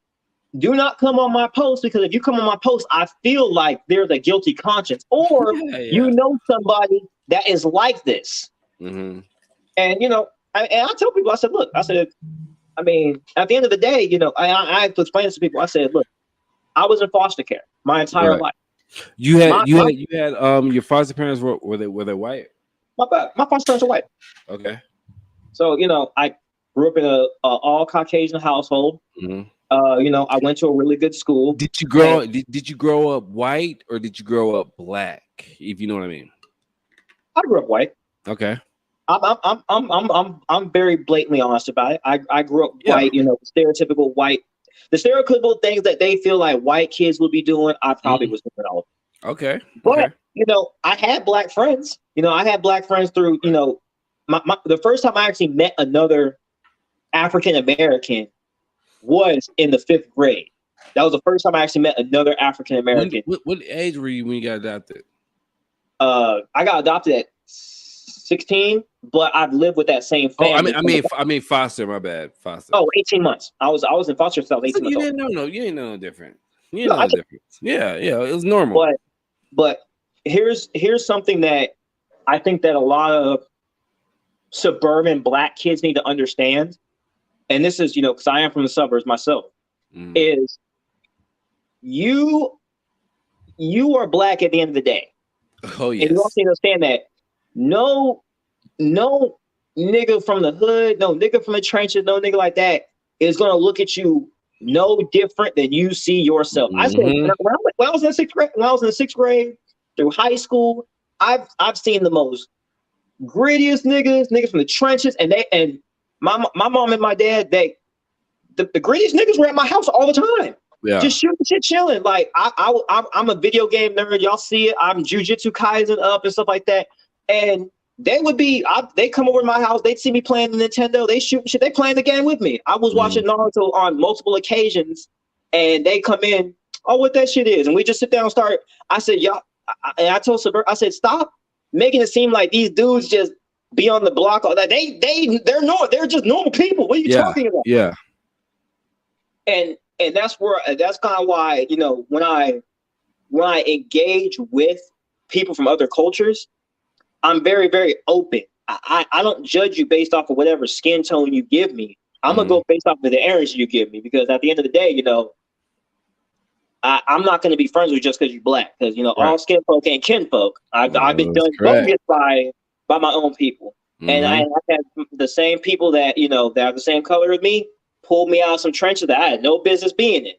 Do not come on my post, because if you come on my post, I feel like there's a guilty conscience, or Yeah, you yeah. know somebody that is like this. Mhm. And I tell people, I said, look, I said, I mean, at the end of the day, I have to explain this to people. I said, look, I was in foster care my entire Right. life. You My had you my had you had your foster parents were they white? my foster parents are white, Okay. so I grew up in a all Caucasian household. Mhm. I went to a really good school, Did you and grow did you grow up white or did you grow up black? If you know what I mean. I grew up white. Okay. I'm very blatantly honest about it. I grew up Yeah. white, stereotypical white. The stereotypical things that they feel like white kids would be doing, I probably Mhm. was doing all of Okay. it. But Okay. I had black friends. I had black friends through, the first time I actually met another African American was in the 5th grade. That was the first time I actually met another African When American. what age were you when you got adopted? I got adopted at 16, but I've lived with that same Oh, I mean, family I for mean, I mean, foster. My bad, foster. 18 months. I was in foster since I was So 18 months you old. didn't know, no, you didn't know no different. You didn't No, know the difference. Yeah, yeah, it was normal. but here's something that I think that a lot of suburban black kids need to understand, and this is because I am from the suburbs myself. Mm. Is you you are black at the end of the day, Oh and you also yes. need to understand that no no nigga from the hood, no nigga from the trenches, no nigga like that is gonna look at you no different than you see yourself. I said Hmm. when I was in the sixth grade through high school, I've seen the most grittiest niggas from the trenches, and my mom and my dad, the grittiest niggas were at my house all the time. Yeah. Just shooting shit, chilling. Like I'm a video game nerd. Y'all see it. I'm Jujutsu Kaisen up and stuff like that. And they come over to my house. They'd see me playing the Nintendo. They shooting shit. They playing the game with me. I was Mm. watching Naruto on multiple occasions, and they come in. Oh, what that shit is, and we just sit down and start. I said, y'all. And I told Sabir, I said, stop making it seem like these dudes just be on the block. All that they're just normal people. What are you Yeah. talking about? Yeah. And that's kind of why when I engage with people from other cultures, I'm very, very open. I don't judge you based off of whatever skin tone you give me. I'm gonna Mm. go based off of the energy you give me, because at the end of the day, I'm not going to be friends with you just because you're black, because Right. all skin folk ain't kin folk. I've been That's done correct. bogus by my own people, and Hmm. I've had the same people that that are the same color as me pulled me out of some trenches that I had no business being in,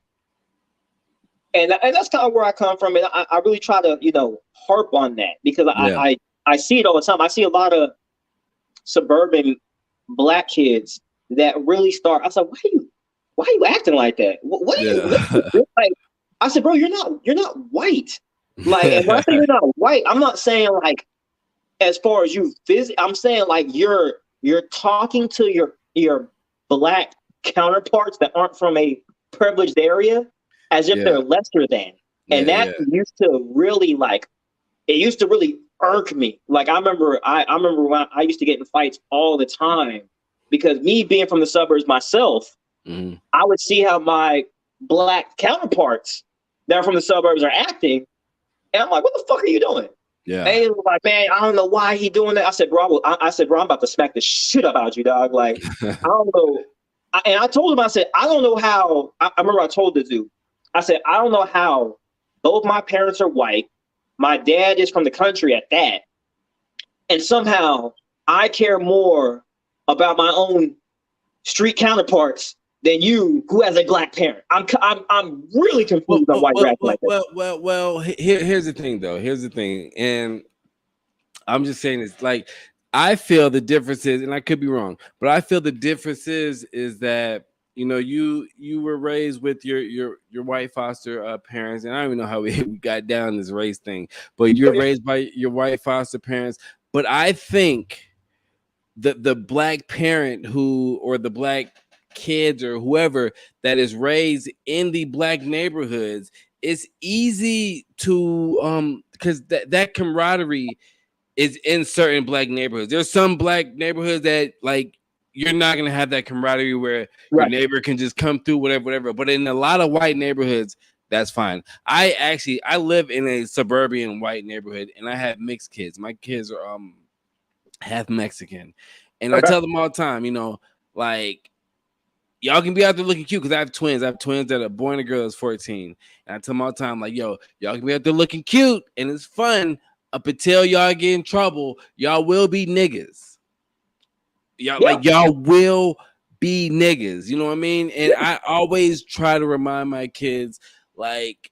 and that's kind of where I come from, and I really try to harp on that, because Yeah. I see it all the time. I see a lot of suburban black kids that really start. I was like, why are you acting like that? What are you Yeah. like? I said, bro, you're not white. Like, and when I say you're not white, I'm not saying like as far as you I'm saying like you're talking to your black counterparts that aren't from a privileged area as if Yeah. they're lesser than. And Yeah, that yeah. used to really it used to really irk me. Like I remember when I used to get in fights all the time because me being from the suburbs myself, Hmm. I would see how my black counterparts that are from the suburbs are acting, and I'm like, "What the fuck are you doing?" And Yeah. he was like, "Man, I don't know why he doing that." I said, "Bro, I said, bro, I'm about to smack the shit about you, dog. Like, I don't know." And I told him, I said, "I don't know how." I remember I told the dude, I said, "I don't know how both my parents are white. My dad is from the country at that, and somehow I care more about my own street counterparts than you, who has a black parent. I'm really Well, confused on well, why you're well, acting well, like that." well, well, well. Here's the thing, though. Here's the thing, and I'm just saying it's like I feel the difference is, and I could be wrong, but I feel the difference is that you were raised with your white foster parents, and I don't even know how we got down this race thing, but you're raised by your white foster parents. But I think the black parent who or the black kids or whoever that is raised in the black neighborhoods, it's easy to because that camaraderie is in certain black neighborhoods. There's some black neighborhoods that like you're not gonna have that camaraderie where your Right. neighbor can just come through, whatever, whatever. But in a lot of white neighborhoods, that's fine. I live in a suburban white neighborhood and I have mixed kids. My kids are half Mexican. And I Okay. tell them all the time, like y'all can be out there looking cute because I have twins. I have twins that are a boy and a girl that's 14. And I tell them all the time, like, yo, y'all can be out there looking cute and it's fun up until y'all get in trouble. Y'all will be niggas. Yeah. Y'all will be niggas. You know what I mean? And I always try to remind my kids, like,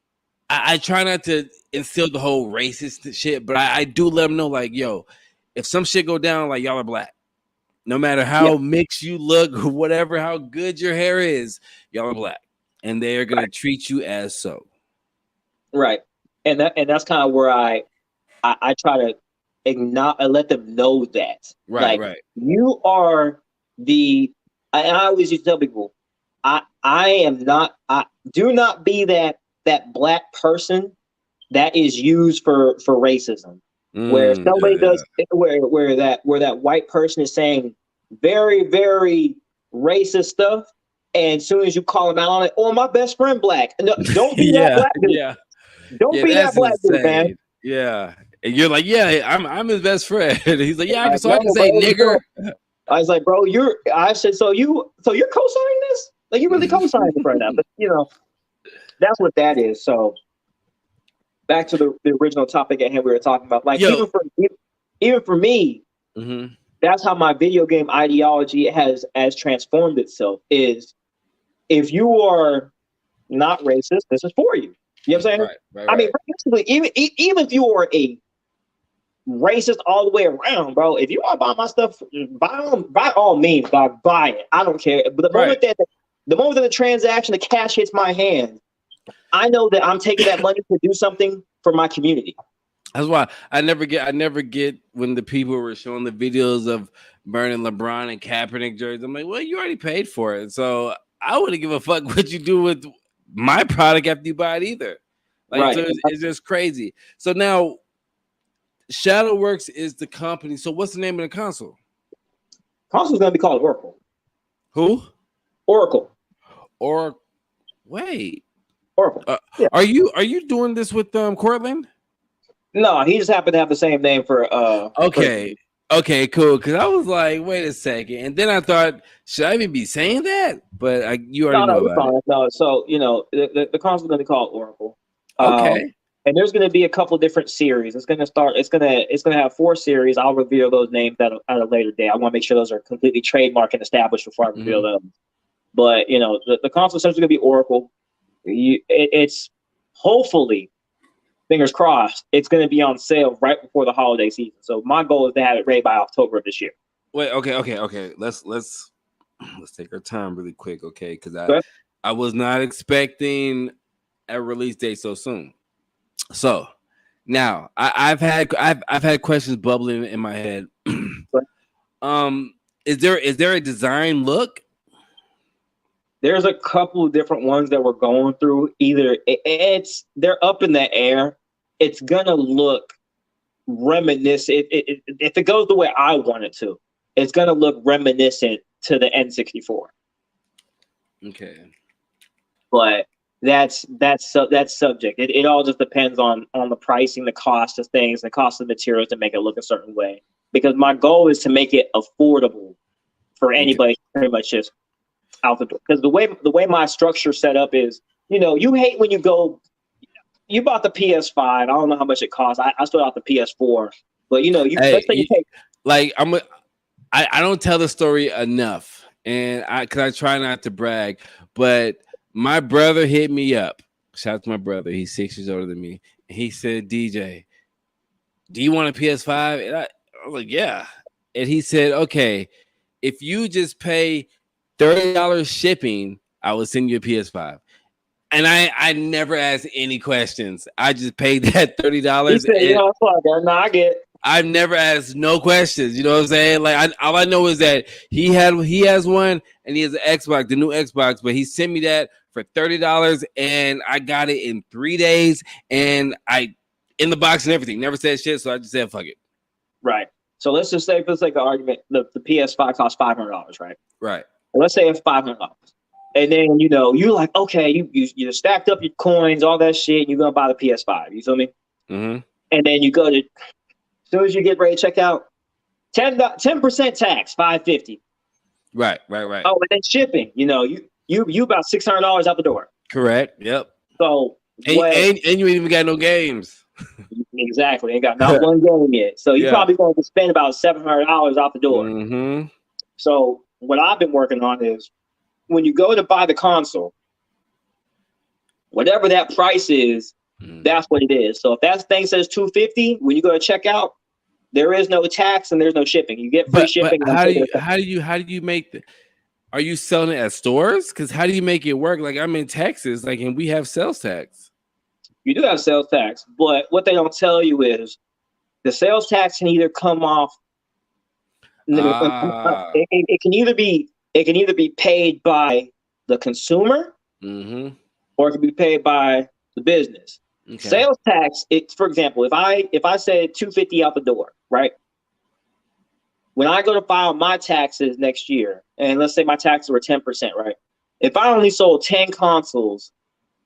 I try not to instill the whole racist shit, but I do let them know, like, yo, if some shit go down, like y'all are black. No matter Yeah. how mixed you look, whatever, how good your hair is, y'all are black, and they are gonna Right. treat you as so. Right. And that's kind of where I try to acknowledge, let them know that, Right, like, right, you are the. I always used to tell people, I am not. I do not be that black person that is used for racism. Where yeah, somebody yeah, does where that white person is saying very racist stuff, and as soon as you call them out on it, oh, my best friend black. No, don't be that yeah, black dude. yeah, Don't yeah. be that That's black dude, man. insane. Yeah, and you're like, yeah, I'm his best friend. He's like, yeah, Like, so I no, can say bro. nigger. So I was like, bro, you're. I said, so you're co-signing this? Like, you really co-signing this right now? But that's what that is. So back to the original topic at hand, we were talking about. Like, Yo, even for me, mm-hmm. that's how my video game ideology has transformed itself. Is if you are not racist, this is for you. You know what I'm saying? Right, right, I mean, right. basically, even if you are a racist all the way around, bro. If you want to buy my stuff, by all means, dog, buy it. I don't care. But Right. the moment that the transaction, the cash hits my hand, I know that I'm taking that money to do something for my community. That's why I never get when the people were showing the videos of burning LeBron and Kaepernick jerseys. I'm like, well, you already paid for it, so I wouldn't give a fuck what you do with my product after you buy it either. Like, so Right. it's just crazy. So now, ShadowWorks is the company. So what's the name of the console? Console's gonna be called Oracle. Who? Oracle. Or wait, Oracle. uh, Yeah. are you doing this with Cortland? No, he just happened to have the same name for Okay. Okay, cool. Because I was like, wait a second, and then I thought, should I even be saying that? But you already know it's about it. fine. No, so the console's gonna be called Oracle. Um, Okay. and there's going to be a couple different series. It's going to start. It's going to have 4 series. I'll reveal those names at a later date. I want to make sure those are completely trademarked and established before I reveal Mm-hmm. them. But the console essentially going to be Oracle. It's hopefully, fingers crossed, it's going to be on sale right before the holiday season. So my goal is to have it ready by October of this year. Wait. Okay. Let's take our time really quick, okay? Because Okay? I was not expecting a release date so soon. So now I've had questions bubbling in my head. um, is there a design look? There's a couple of different ones that we're going through. Either they're up in the air. It's gonna look reminiscent. If it goes the way I want it to, it's gonna look reminiscent to the N64. Okay. But that's subject. It all just depends on the pricing, the cost of things, the cost of materials to make it look a certain way. Because my goal is to make it affordable for anybody, pretty much just out the door. Because the way my structure set up is, you hate when you bought the PS5. I don't know how much it costs. I still got the PS4, but let's say you take like I don't tell the story enough, and because I try not to brag, but my brother hit me up. Shout out to my brother. He's 6 years older than me. He said, DJ, do you want a PS5? And I was like, yeah. And he said, okay, if you just pay $30 shipping, I will send you a PS5. And I never asked any questions. I just paid that $30. He said, I get it. I've never asked no questions. You know what I'm saying? Like all I know is that he has one and he has an Xbox, the new Xbox, but he sent me that for $30 and I got it in 3 days and I in the box and everything. Never said shit, so I just said fuck it. Right. So let's just say, for the sake of argument, the PS5 costs $500, right? Right. Let's say it's $500. And then, you're like, okay, you stacked up your coins, all that shit, and you're going to buy the PS5. You feel me? Mm-hmm. And then you go to, as soon as you get ready to check out, 10% tax, $550. Right. Oh, and then shipping, you about $600 out the door. Correct. Yep. So, and you ain't even got no games. Exactly. Ain't got not one game yet. So you're probably going to spend about $700 out the door. Mm-hmm. So what I've been working on is, when you go to buy the console, whatever that price is, that's what it is. So if that thing says $250, when you go to check out, there is no tax and there's no shipping. You get free shipping. But how do you make the? Are you selling it at stores? Because how do you make it work? Like I'm in Texas, like, and we have sales tax. You do have sales tax, but what they don't tell you is the sales tax can either come off. It can either be paid by the consumer, or it can be paid by the business. Okay. Sales tax, for example, if I said $250 out the door, right? When I go to file my taxes next year, and let's say my taxes were 10%, right? If I only sold 10 consoles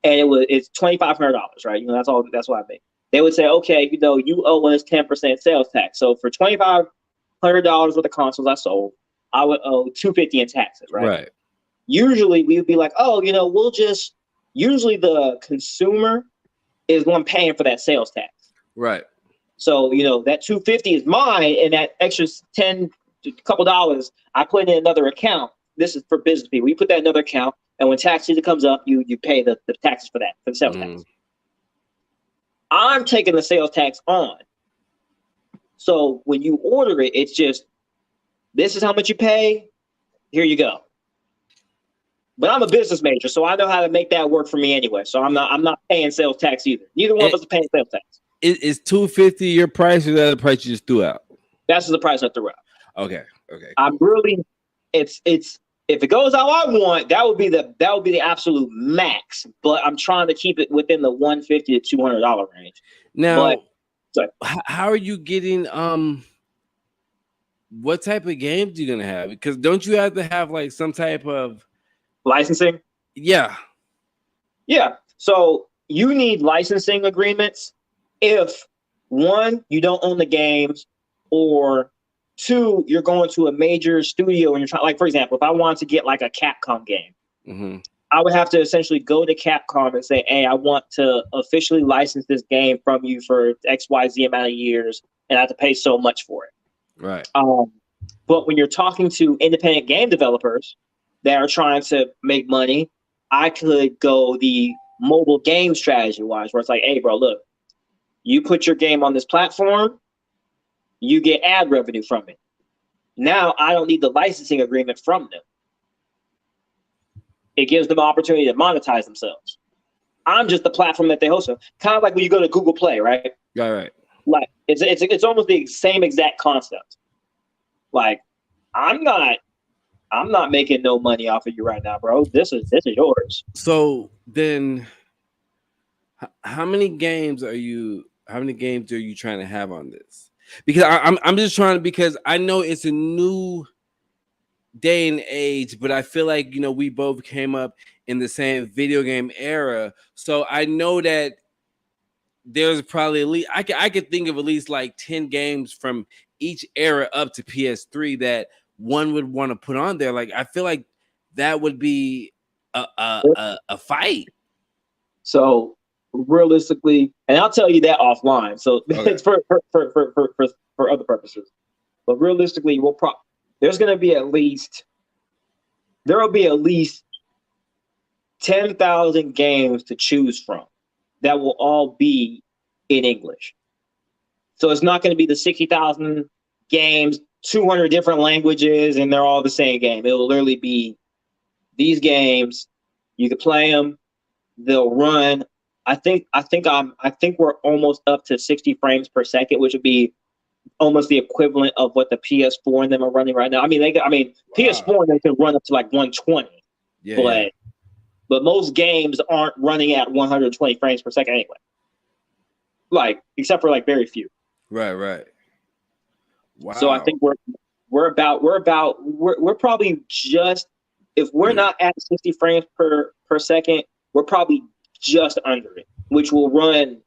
and it's $2,500, right? That's what I make. They would say, okay, you owe us 10% sales tax. So for $2,500 worth of consoles I sold, I would owe $250 in taxes, right? Right. Usually we would be like, oh, usually the consumer is one paying for that sales tax. Right. So, that $250 is mine, and that extra couple dollars I put in another account. This is for business people. You put that in another account, and when tax season comes up, you pay the taxes for that, for the sales tax. I'm taking the sales tax on. So when you order it, it's just, this is how much you pay. Here you go. But I'm a business major, so I know how to make that work for me anyway. So I'm not paying sales tax either. Neither one of us are paying sales tax. Is $250 your price, or that the price you just threw out? That's the price I threw out. Okay. Cool. I'm really, it's if it goes how I want, that would be the absolute max. But I'm trying to keep it within the $150 to $200 range. Now, how are you getting what type of games are you gonna have? Because don't you have to have like some type of licensing? Yeah. So you need licensing agreements if, one, you don't own the games, or two, you're going to a major studio and you're trying, like, for example, if I wanted to get like a Capcom game, I would have to essentially go to Capcom and say, hey, I want to officially license this game from you for XYZ amount of years, and I have to pay so much for it. Right. But when you're talking to independent game developers that are trying to make money, I could go the mobile game strategy wise, where it's like, hey, bro, look, you put your game on this platform, you get ad revenue from it. Now I don't need the licensing agreement from them. It gives them an opportunity to monetize themselves. I'm just the platform that they host on. Kind of like when you go to Google Play, right? Right. Like it's almost the same exact concept. Like, I'm not I'm not making no money off of you right now, bro. This is yours. So then, how many games are you? How many games are you trying to have on this? Because I'm just trying to, because I know it's a new day and age, but I feel like, we both came up in the same video game era, so I know that there's probably at least I could think of at least like 10 games from each era up to PS3 that one would want to put on there. Like, I feel like that would be a fight. So realistically, and I'll tell you that offline. So Okay. it's for other purposes. But realistically, there's going to be at least there will be at least 10,000 games to choose from that will all be in English. So it's not going to be the 60,000 games, 200 different languages, and they're all the same game. It will literally be these games. You can play them. They'll run. I think we're almost up to 60 frames per second, which would be almost the equivalent of what the PS4 and them are running right now. I mean, Wow. PS4 and them can run up to like 120, Yeah. but most games aren't running at 120 frames per second anyway. Like, except for like very few. Right. Wow. So I think we're probably just, if we're not at 60 frames per second, we're probably just under it, which will run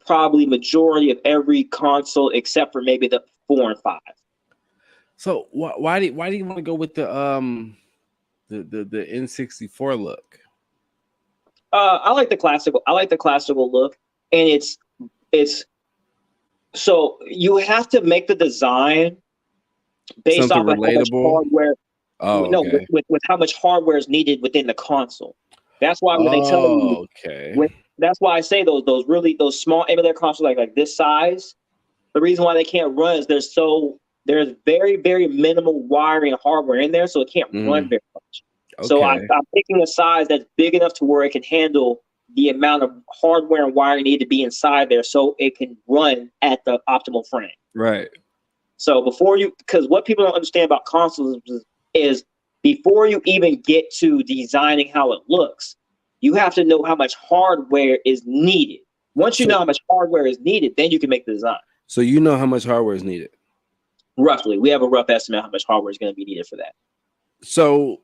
probably majority of every console except for maybe the 4 and 5. So why do you want to go with the N64 look? I like the classical look, and it's so you have to make the design based Something off of how much relatable. hardware. Oh, No, okay. with how much hardware is needed within the console. That's why when they tell you, okay. that's why I say those small emulator consoles like this size. The reason why they can't run is there's very, very minimal wiring and hardware in there, so it can't run very much. Okay. So I'm picking a size that's big enough to where it can handle the amount of hardware and wiring needed to be inside there, so it can run at the optimal frame. Right. So because what people don't understand about consoles is before you even get to designing how it looks, you have to know how much hardware is needed. Once you know how much hardware is needed, then you can make the design. So you know how much hardware is needed? Roughly. We have a rough estimate of how much hardware is going to be needed for that. So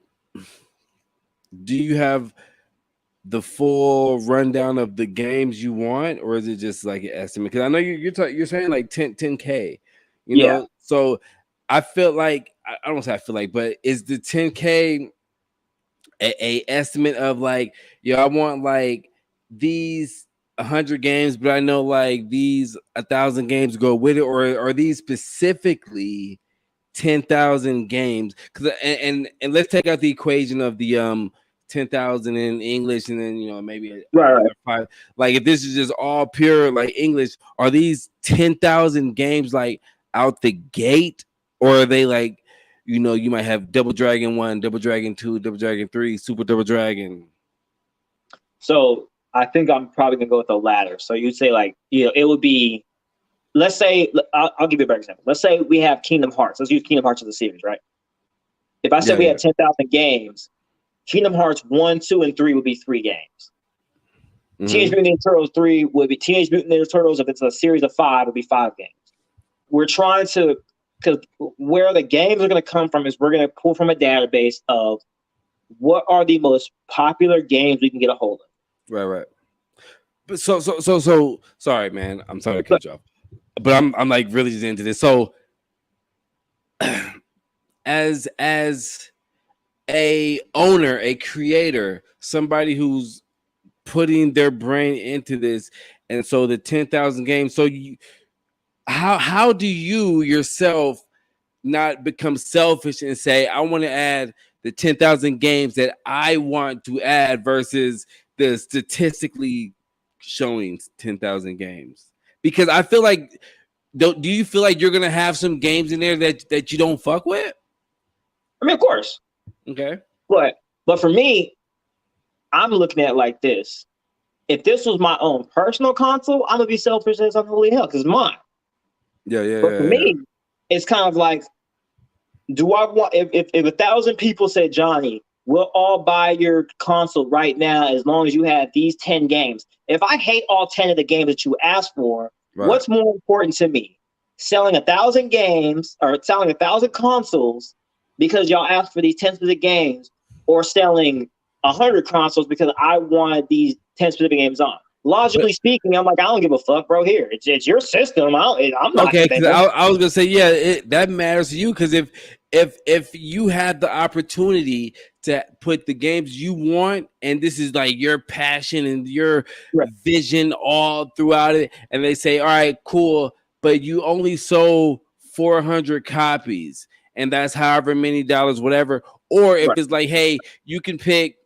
do you have the full rundown of the games you want, or is it just like an estimate? Because I know you're saying like 10K, know. So I feel like, I don't say I feel like, but is the 10K a estimate of like, I want like these 100 games, but I know like these 1,000 games go with it, or are these specifically 10,000 games? Because and let's take out the equation of the 10,000 in English, and then maybe right. 5. Like, if this is just all pure like English, are these 10,000 games like out the gate, or are they like, you might have Double Dragon 1, Double Dragon 2, Double Dragon 3, Super Double Dragon? So I think I'm probably gonna go with the latter. So you'd say like, it would be, let's say, I'll give you a better example. Let's say we have Kingdom Hearts. Let's use Kingdom Hearts as a series, right? If I said we had 10,000 games, Kingdom Hearts 1, 2, and 3 would be 3 games. Teenage Mutant Ninja Turtles 3 would be Teenage Mutant Ninja Turtles. If it's a series of 5, would be 5 games. We're trying to, because where the games are going to come from is we're going to pull from a database of what are the most popular games we can get a hold of. Right. But so sorry, man. I'm sorry to cut you off, but I'm like really just into this. So as a owner, a creator, somebody who's putting their brain into this, and so the 10,000 games. So how do you yourself not become selfish and say, I want to add the 10,000 games that I want to add versus the statistically showing 10,000 games? Because I feel like, do you feel like you're gonna have some games in there that you don't fuck with? I mean, of course. Okay. But for me, I'm looking at it like this. If this was my own personal console, I'm gonna be selfish as unholy hell because it's mine. Yeah. But for me, it's kind of like do I want if 1,000 people said, Johnny, we'll all buy your console right now as long as you have these 10 games. If I hate all 10 of the games that you asked for, Right. what's more important to me? Selling 1,000 games or selling 1,000 consoles because y'all asked for these 10 specific games, or selling 100 consoles because I wanted these 10 specific games on? But Logically speaking, I'm like, I don't give a fuck, bro. Here, it's your system. I'm not okay, because there. I was gonna say, yeah, that matters to you because if you had the opportunity to put the games you want, and this is like your passion and your Right, vision all throughout it, and they say, all right, cool, but you only sold 400 copies, and that's however many dollars, whatever. Or if right, it's like, hey, you can pick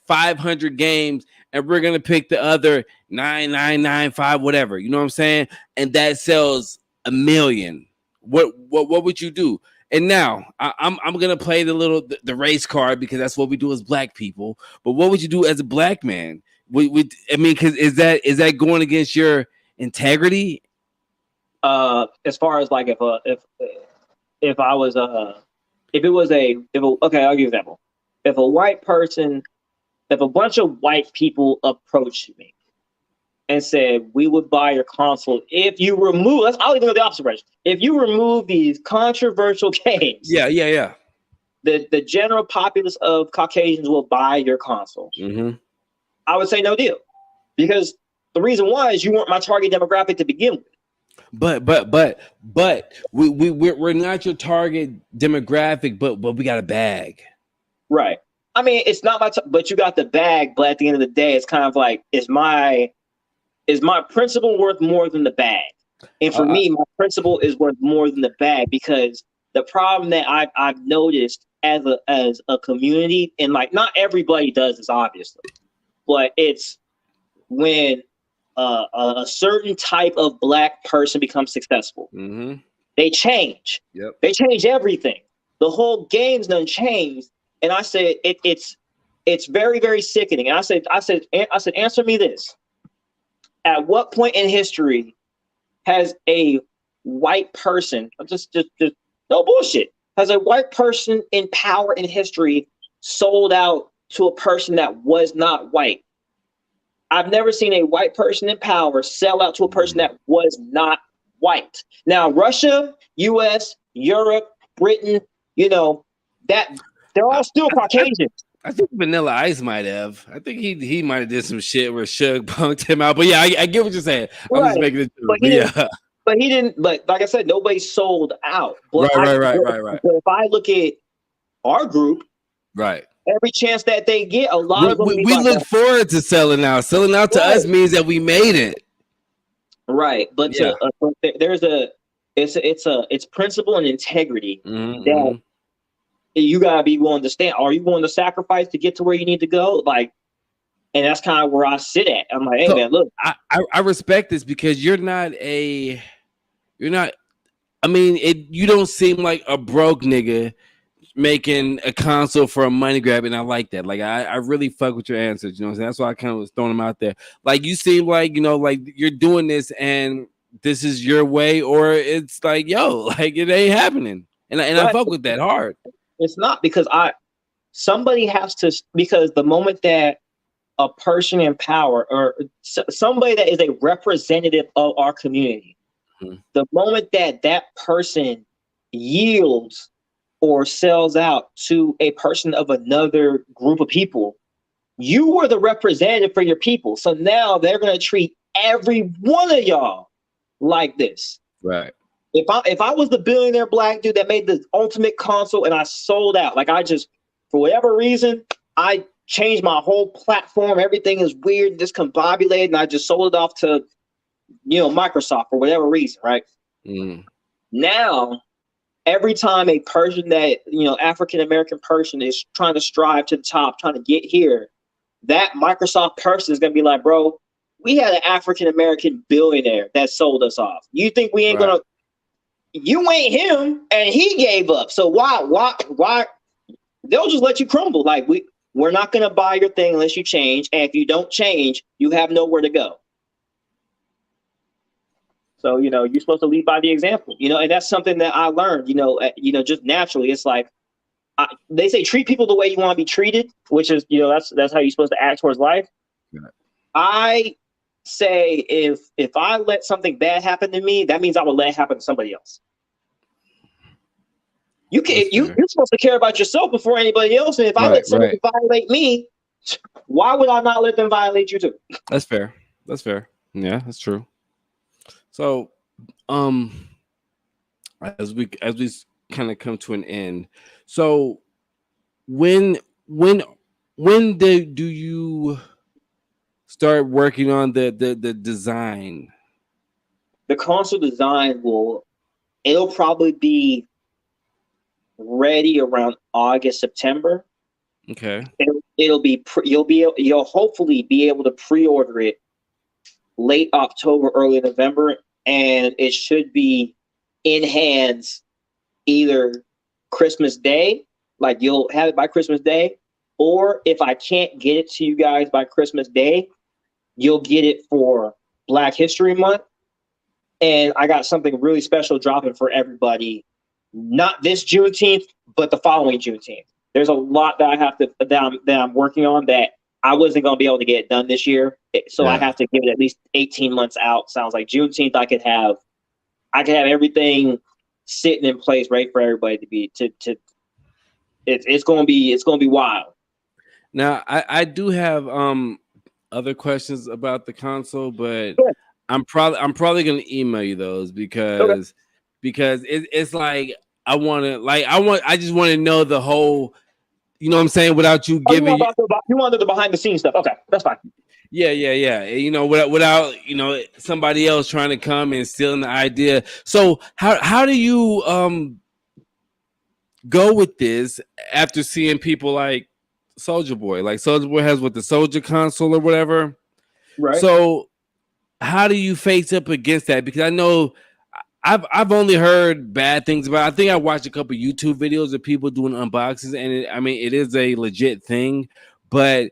500 games, and we're gonna pick the other 9995, whatever. You know what I'm saying? And that sells 1,000,000. What would you do? And now I'm gonna play the race card because that's what we do as black people. But what would you do as a black man? I mean, because is that going against your integrity? as far as like if I was if it was a if a, okay, I'll give you an example. If a white person, if a bunch of white people approached me and said we would buy your console if you remove, I'll even go the opposite direction. If you remove these controversial games, Yeah, yeah, yeah. the general populace of Caucasians will buy your consoles. Mm-hmm. I would say no deal, because the reason why is you weren't my target demographic to begin with. But we're not your target demographic, but we got a bag. Right. I mean, it's not but you got the bag. But at the end of the day, it's kind of like, is my principle worth more than the bag? And for Uh, me, my principle is worth more than the bag, because the problem that I've noticed as a community, and like not everybody does this obviously, but it's when a certain type of black person becomes successful, mm-hmm. they change. Yep. They change everything. The whole game's done changed. And I said, it's very, very sickening. And I said, answer me this. At what point in history has a white person, just no bullshit, has a white person in power in history sold out to a person that was not white? I've never seen a white person in power sell out to a person that was not white. Now, Russia, US, Europe, Britain, that they're I, all still I, Caucasians. I think Vanilla Ice might have. I think he might have did some shit where Suge punked him out. But yeah, I get what you're saying. I'm just Right. making it true. But he But didn't yeah, but he didn't, but like I said, nobody sold out. But right. if I look at our group, Right. every chance that they get, a lot We, of them we, be we like, look forward to selling out. Selling out to us right, means that we made it. right. But Yeah. there's it's principle and integrity that Mm-hmm. you gotta be willing to stand. Are you willing to sacrifice to get to where you need to go? Like, and that's kind of where I sit at. I'm like, hey So man, look, I respect this because you're not. I mean, you don't seem like a broke nigga making a console for a money grab, and I like that. Like I really fuck with your answers. You know what I'm saying? That's why I kind of was throwing them out there. Like you seem like like you're doing this and this is your way, or it's like yo, like it ain't happening. And I right? fuck with that hard. It's not, because somebody has to, because the moment that a person in power, or somebody that is a representative of our community, Mhm. the moment that that person yields or sells out to a person of another group of people, you were the representative for your people. So now they're going to treat every one of y'all like this. Right. If I was the billionaire black dude that made the ultimate console and I sold out, like I just, for whatever reason, I changed my whole platform. Everything is weird, discombobulated, and I just sold it off to Microsoft for whatever reason, right? Mm. Now, every time a person that African American person is trying to strive to the top, trying to get here, that Microsoft person is gonna be like, bro, we had an African American billionaire that sold us off. You think we ain't Right. gonna? You ain't him, and he gave up. So why? They'll just let you crumble. Like we're not gonna buy your thing unless you change, and if you don't change, you have nowhere to go. So, you're supposed to lead by the example, and that's something that I learned, just naturally. It's like, they say treat people the way you want to be treated, which is, that's how you're supposed to act towards life. Yeah. I say if I let something bad happen to me, that means I will let it happen to somebody else. You're supposed to care about yourself before anybody else. And if I let somebody violate me, why would I not let them violate you too? That's fair. That's fair. Yeah, that's true. So, as we kind of come to an end, so when do you start working on the design? The console design it'll probably be ready around August, September. Okay. You'll hopefully be able to pre-order it late October, early November, and it should be in hands either Christmas Day, like you'll have it by Christmas Day, or if I can't get it to you guys by Christmas Day, you'll get it for Black History Month. And I got something really special dropping for everybody, not this Juneteenth, but the following Juneteenth. There's a lot that I'm working on that I wasn't going to be able to get it done this year. So I have to give it at least 18 months out. Sounds like Juneteenth, I could have everything sitting in place, right, for everybody it's going to be wild. Now, I do have other questions about the console, but Sure. I'm probably going to email you those because it's like I just want to know the whole, you know what I'm saying, without you giving you want the behind the scenes stuff. Okay, that's fine. Yeah. Without somebody else trying to come and stealing the idea. So how do you go with this after seeing people like Soulja Boy? Like Soulja Boy has the Soldier console or whatever. Right. So how do you face up against that? Because I know I've only heard bad things about it. I think I watched a couple YouTube videos of people doing unboxings, and it is a legit thing, but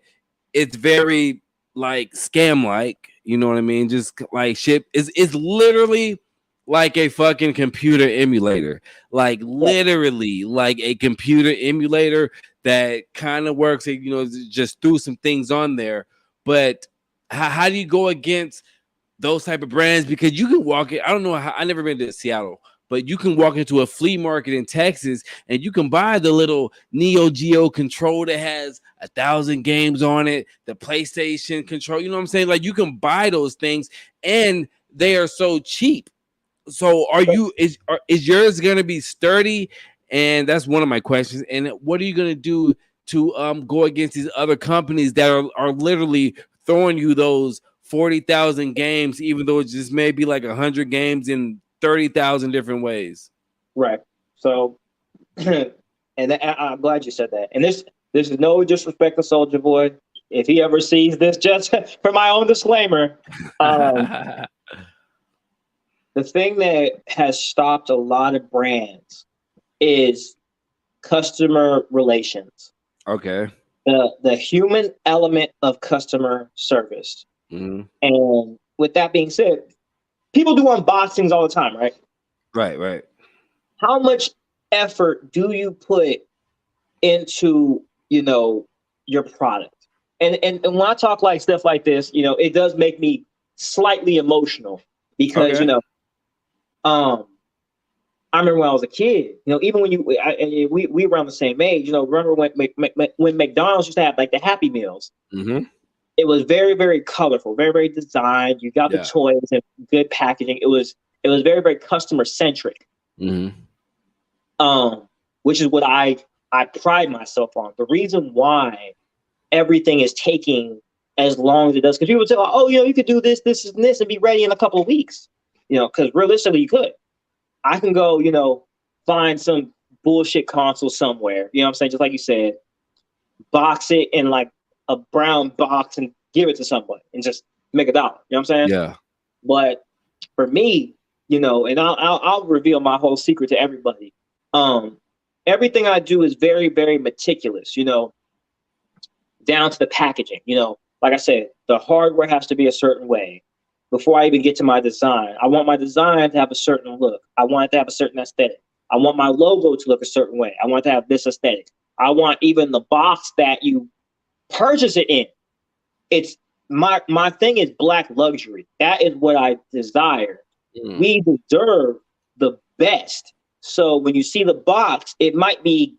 it's very like scam like, you know what I mean? Just like shit. It's literally like a fucking computer emulator. Like literally like a computer emulator that kind of works, just threw some things on there. But how do you go against those type of brands? Because you can walk it. I don't know how. I never been to Seattle, but you can walk into a flea market in Texas and you can buy the little Neo Geo control that has 1,000 games on it, the PlayStation control. You know what I'm saying? Like you can buy those things and they are so cheap. So is yours going to be sturdy? And that's one of my questions. And what are you going to do to go against these other companies that are literally throwing you those 40,000 games, even though it just may be like 100 games in 30,000 different ways? Right. So, and I'm glad you said that. And this is no disrespect to Soulja Boy. If he ever sees this, just for my own disclaimer, the thing that has stopped a lot of brands is customer relations. Okay. The human element of customer service. Mm-hmm. And with that being said, people do unboxings all the time, right? Right. How much effort do you put into, your product? And when I talk like stuff like this, it does make me slightly emotional because, I remember when I was a kid, even when we around the same age, remember when McDonald's used to have like the Happy Meals. Mm-hmm. It was very, very colorful, very, very designed. You got the toys and good packaging. It was very, very customer centric. Mm-hmm. Which is what I pride myself on. The reason why everything is taking as long as it does, because people say, "Oh, you could do this, this, and this, and be ready in a couple of weeks." Because realistically, you could. I can go, find some bullshit console somewhere. You know what I'm saying? Just like you said, box it in like a brown box and give it to someone and just make $1. You know what I'm saying? Yeah. But for me, and I'll reveal my whole secret to everybody. Everything I do is very, very meticulous, down to the packaging. Like I said, the hardware has to be a certain way. before I even get to my design. I want my design to have a certain look. I want it to have a certain aesthetic. I want my logo to look a certain way. I want it to have this aesthetic. I want even the box that you purchase it in. It's my thing is black luxury. That is what I desire. We deserve the best. So when you see the box, it might be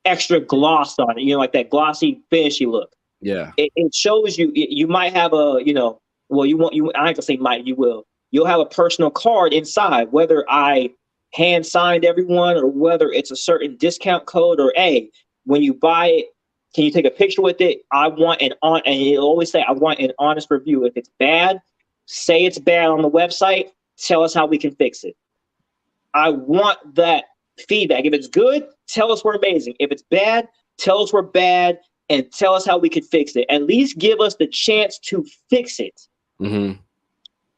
extra gloss on it, like that glossy, fishy look. Yeah. It shows you. You might have a, well, you won't. I ain't gonna say might. You will. You'll have a personal card inside, whether I hand signed everyone or whether it's a certain discount code or when you buy it, can you take a picture with it? I want and it'll always say, I want an honest review. If it's bad, say it's bad on the website. Tell us how we can fix it. I want that feedback. If it's good, tell us we're amazing. If it's bad, tell us we're bad and tell us how we could fix it. At least give us the chance to fix it. Mm-hmm.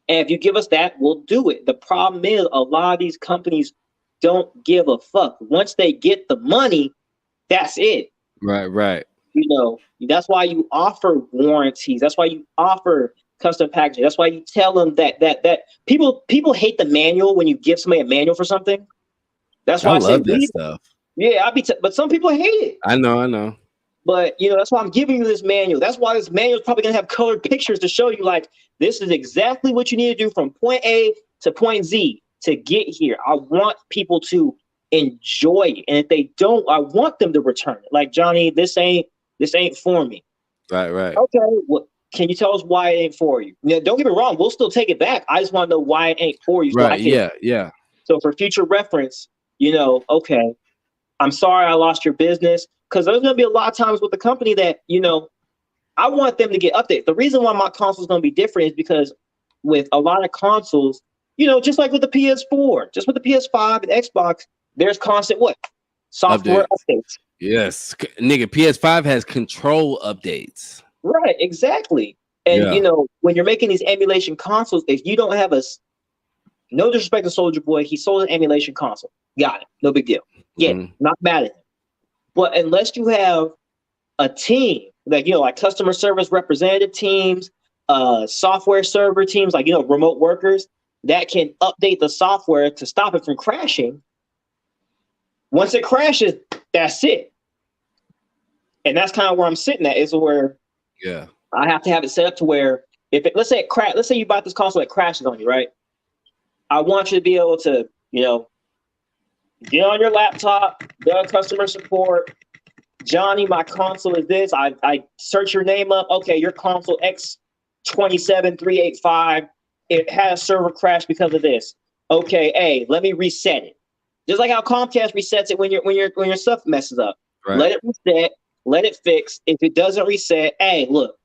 And if you give us that, we'll do it. The problem is a lot of these companies don't give a fuck. Once they get the money, that's it. Right. That's why you offer warranties. That's why you offer custom packaging. That's why you tell them that people hate the manual when you give somebody a manual for something. That's why I say love that stuff. Yeah, but some people hate it. I know. But that's why I'm giving you this manual. That's why this manual is probably gonna have colored pictures to show you like this is exactly what you need to do from point A to point Z to get here. I want people to enjoy it, and if they don't, I want them to return it. Like, Johnny, this ain't for me. Right. Okay, well, can you tell us why it ain't for you? Now, don't get me wrong, we'll still take it back. I just want to know why it ain't for you. So right. Yeah. So for future reference, okay, I'm sorry I lost your business. Because there's going to be a lot of times with the company that, I want them to get updated. The reason why my console is going to be different is because with a lot of consoles, just like with the PS4, just with the PS5 and Xbox, there's constant software updates. Yes, nigga, PS5 has control updates. Right, exactly. And when you're making these emulation consoles, if you don't have no disrespect to Soldier Boy, he sold an emulation console. Got it. No big deal. Not mad at him. But unless you have a team, like customer service representative teams, software server teams, remote workers that can update the software to stop it from crashing. Once it crashes, that's it. And that's kind of where I'm sitting at, is where I have to have it set up to where let's say you bought this console that crashes on you, right? I want you to be able to, get on your laptop, go to customer support. Johnny, my console is this. I search your name up. Okay, your console X27385. It had a server crash because of this. Okay, let me reset it. Just like how Comcast resets it when your stuff messes up. Right. Let it reset. Let it fix. If it doesn't reset, look,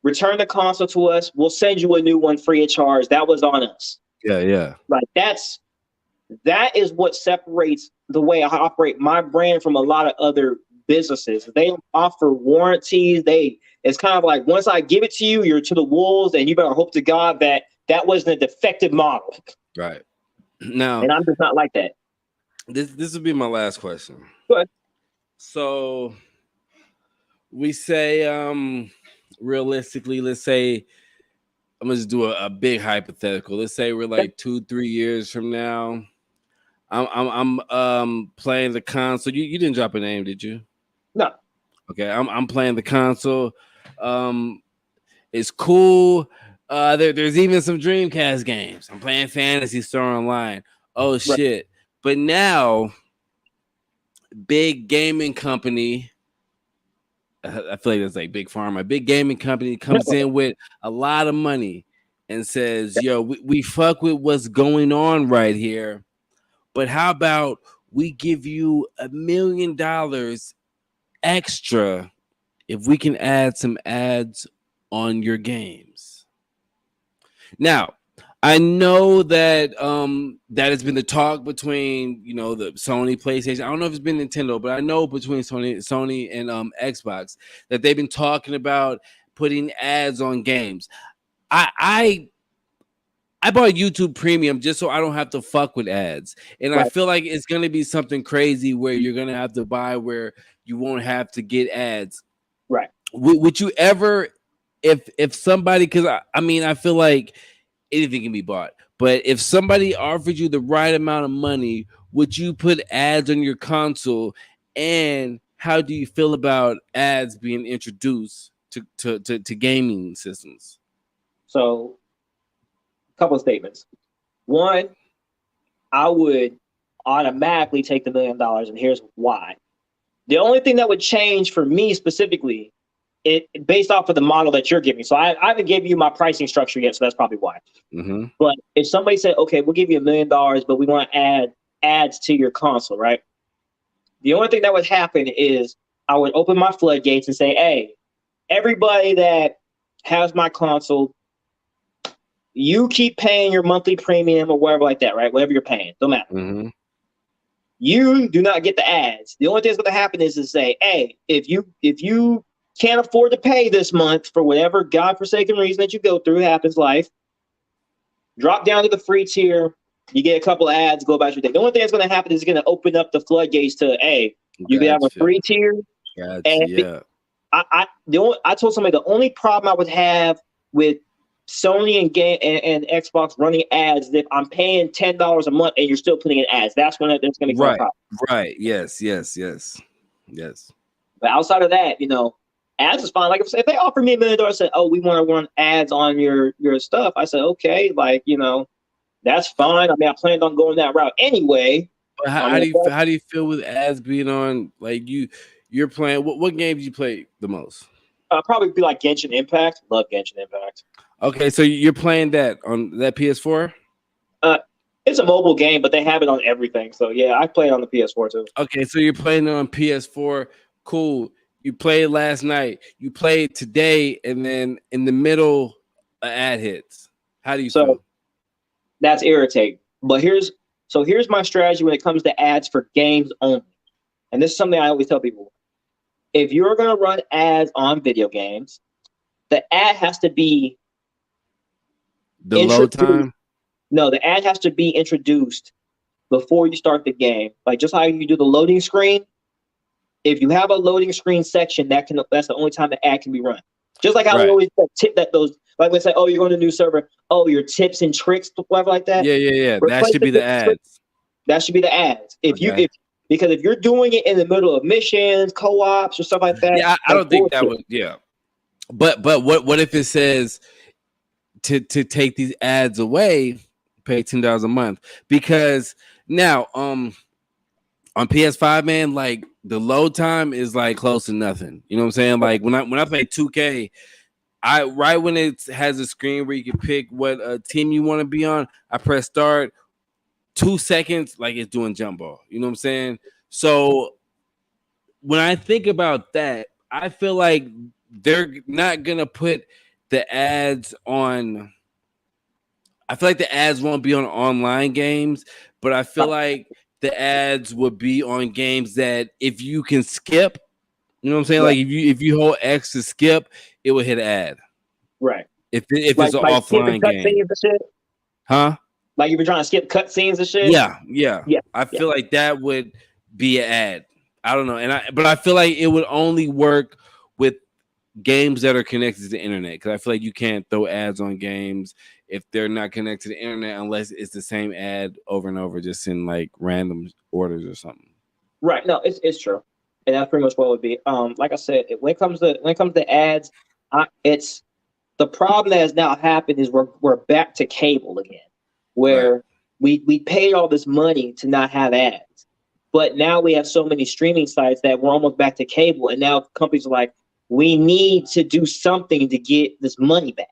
return the console to us. We'll send you a new one free of charge. That was on us. Yeah. Like that is what separates the way I operate my brand from a lot of other businesses. They offer warranties. It's kind of like, once I give it to you, you're to the wolves, and you better hope to God that wasn't a defective model. Right. Now, and I'm just not like that. This will be my last question. Go ahead. So we say, realistically, let's say, I'm gonna just do a big hypothetical. Let's say we're like 2-3 years from now. I'm playing the console. You didn't drop a name, did you? No. Okay, I'm playing the console. It's cool. There's even some Dreamcast games. I'm playing Fantasy Star Online. Oh shit! But now, big gaming company. I feel like it's like Big Pharma. Big gaming company comes in with a lot of money and says, "Yo, we fuck with what's going on right here. But how about we give you $1 million extra if we can add some ads on your games?" Now, I know that that has been the talk between the Sony, PlayStation. I don't know if it's been Nintendo, but I know between Sony and Xbox that they've been talking about putting ads on games. I bought YouTube Premium just so I don't have to fuck with ads. And I feel like it's going to be something crazy where you're going to have to buy where you won't have to get ads. Right. Would you ever if somebody, because I mean, I feel like anything can be bought, but if somebody offered you the right amount of money, would you put ads on your console? And how do you feel about ads being introduced to gaming systems? So, a couple of statements. One, I would automatically take the $1 million, and here's why. The only thing that would change for me specifically, it based off of the model that you're giving. So I haven't given you my pricing structure yet, so that's probably why. Mm-hmm. But if somebody said, okay, we'll give you $1 million, but we want to add ads to your console, right? The only thing that would happen is I would open my floodgates and say, hey, everybody that has my console, you keep paying your monthly premium or whatever like that, right? Whatever you're paying, don't matter. Mm-hmm. You do not get the ads. The only thing that's going to happen is to say, hey, if you can't afford to pay this month for whatever godforsaken reason that you go through, happens life, drop down to the free tier. You get a couple of ads, go about your day. The only thing that's going to happen is it's going to open up the floodgates to, hey, you can have a free tier. Gotcha. Yeah. I told somebody the only problem I would have with Sony and Xbox running ads is if I'm paying $10 a month and you're still putting in ads. That's when it's going to become a problem. Right. Yes. But outside of that, ads is fine. Like if they offer me $1 million, I said, oh, we want to run ads on your stuff. I said, okay, that's fine. I mean, I planned on going that route anyway. But how do you feel with ads being on? Like you're playing. What games you play the most? Probably be like Genshin Impact. Love Genshin Impact. Okay, so you're playing that on that PS4? It's a mobile game, but they have it on everything. So yeah, I play it on the PS4 too. Okay, so you're playing it on PS4. Cool. You played last night. You played today, and then in the middle, an ad hits. How do you feel? That's irritating. But here's my strategy when it comes to ads for games only. And this is something I always tell people. If you're going to run ads on video games, the ad has to be the load time. No, the ad has to be introduced before you start the game. Like just how you do the loading screen. If you have a loading screen section, that's the only time the ad can be run. Just like how we always tip that those, like we say, oh, you're going to a new server. Oh, your tips and tricks, whatever like that. Yeah. That should be the ads. That should be the ads. Because if you're doing it in the middle of missions, co-ops, or stuff like that. Yeah, I don't think that would. Yeah, but what if it says to take these ads away, pay $10 a month? Because now on PS5, man, like the load time is like close to nothing. You know what I'm saying? Like when I play 2K, right when it has a screen where you can pick what team you want to be on, I press start. 2 seconds, like it's doing jump ball. You know what I'm saying? So when I think about that, I feel like they're not gonna put the ads on. I feel like the ads won't be on online games, but I feel like the ads would be on games that if you can skip, you know what I'm saying? Like if you hold X to skip, it will hit an ad. Right. If it's an offline game. Huh? Like if you're trying to skip cutscenes and shit. Yeah. I feel like that would be an ad. I don't know, but I feel like it would only work with games that are connected to the internet, because I feel like you can't throw ads on games if they're not connected to the internet unless it's the same ad over and over, just in like random orders or something. Right. No, it's true, and that's pretty much what it would be. Like I said, when it comes to ads, it's the problem that has now happened is we're back to cable again, where we paid all this money to not have ads. But now we have so many streaming sites that we're almost back to cable. And now companies are like, we need to do something to get this money back,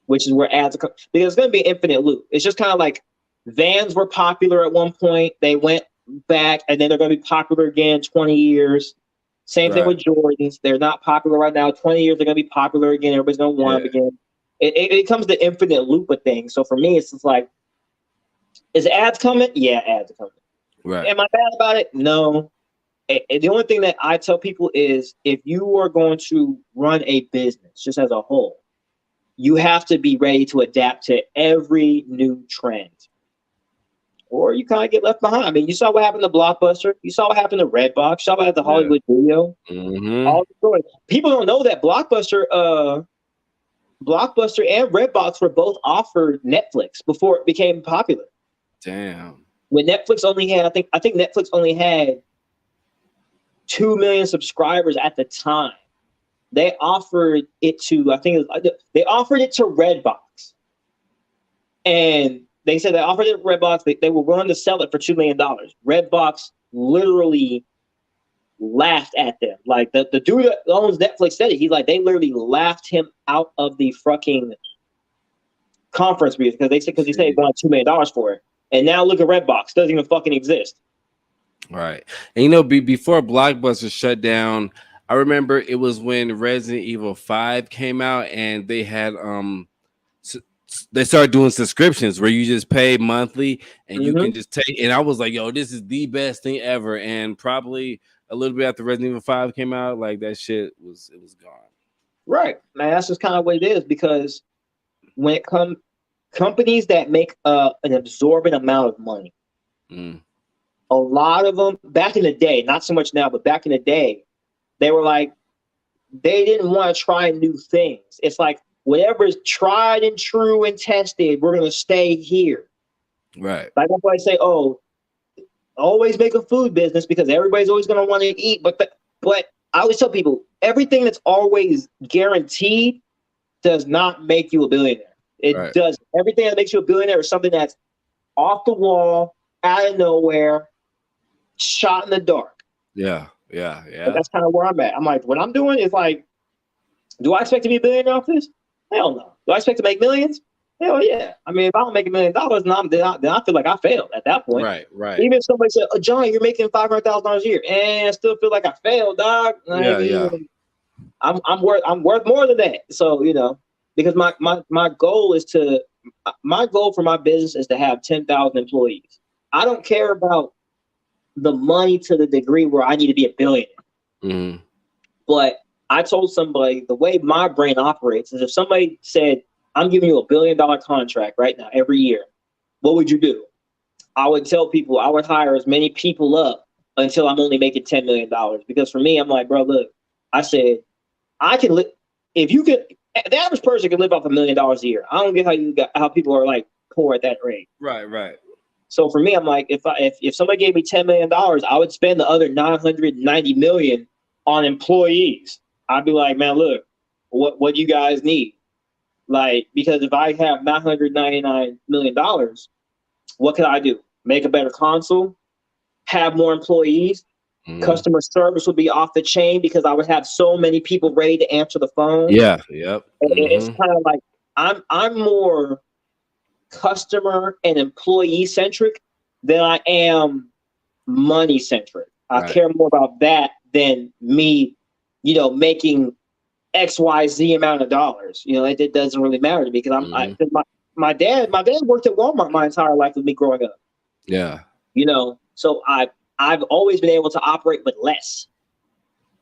which is where ads are coming. Because it's going to be an infinite loop. It's just kind of like Vans were popular at one point. They went back, and then they're going to be popular again 20 years. Same thing with Jordans. They're not popular right now. 20 years, they're going to be popular again. Everybody's going to want them again. It comes to infinite loop of things. So for me, it's just like, is ads coming? Yeah, ads are coming. Right. Am I bad about it? No. The only thing that I tell people is if you are going to run a business just as a whole, you have to be ready to adapt to every new trend. or you kind of get left behind. I mean, you saw what happened to Blockbuster. You saw what happened to Redbox. You saw what happened to Yeah. Hollywood Video. Mm-hmm. All the stories. People don't know that Blockbuster and Redbox were both offered Netflix before it became popular. Damn. When Netflix only had, I think Netflix only had 2 million subscribers at the time. They offered it to, they offered it to Redbox. And they said they offered it to Redbox. They were willing to sell it for $2 million. Redbox literally laughed at them. Like the dude that owns Netflix said it. He's like, they literally laughed him out of the fucking conference because he said he wanted $2 million for it. And now look at Redbox. Doesn't even fucking exist. Right. And you know, before Blockbuster shut down, I remember it was when Resident Evil 5 came out and they had they started doing subscriptions where you just pay monthly and you can just take, and I was like, yo, this is the best thing ever. And probably a little bit after Resident Evil 5 came out, like that shit was gone. Right. Man, that's just kind of what it is, because when it comes companies that make an absorbent amount of money, a lot of them back in the day, not so much now, but back in the day, they were like, they didn't want to try new things. It's like, whatever's tried and true and tested, we're going to stay here. Right. Like that's why I say, always make a food business because everybody's always going to want to eat. But I always tell people, everything that's always guaranteed does not make you a billionaire. It does. Everything that makes you a billionaire is something that's off the wall, out of nowhere, shot in the dark. Yeah. But that's kind of where I'm at. I'm like, what I'm doing is like, do I expect to be a billionaire off this? Hell no. Do I expect to make millions? Hell yeah. I mean, if I don't make $1 million, then I feel like I failed at that point. Right. Even if somebody said, John, you're making $500,000 a year, and I still feel like I failed, dog. I'm worth more than that. So, because my goal for my business is to have 10,000 employees. I don't care about the money to the degree where I need to be a billionaire. But I told somebody the way my brain operates is if somebody said, I'm giving you $1 billion contract right now every year, what would you do? I would tell people I would hire as many people up until I'm only making $10 million. Because for me, I'm like, bro, look, I said, I can live. If you could, the average person can live off $1 million a year. I don't get how people are like poor at that rate. Right. So for me, I'm like, if somebody gave me $10 million, I would spend the other $990 million on employees. I'd be like, man, look, what do you guys need? Like, because if I have $999 million, what can I do? Make a better console, have more employees, customer service would be off the chain because I would have so many people ready to answer the phone. Yeah, yep. It's kind of like I'm more customer and employee centric than I am money centric. I care more about that than me, making XYZ amount of dollars. It doesn't really matter to me because my dad worked at Walmart my entire life with me growing up. Yeah. So I've always been able to operate with less.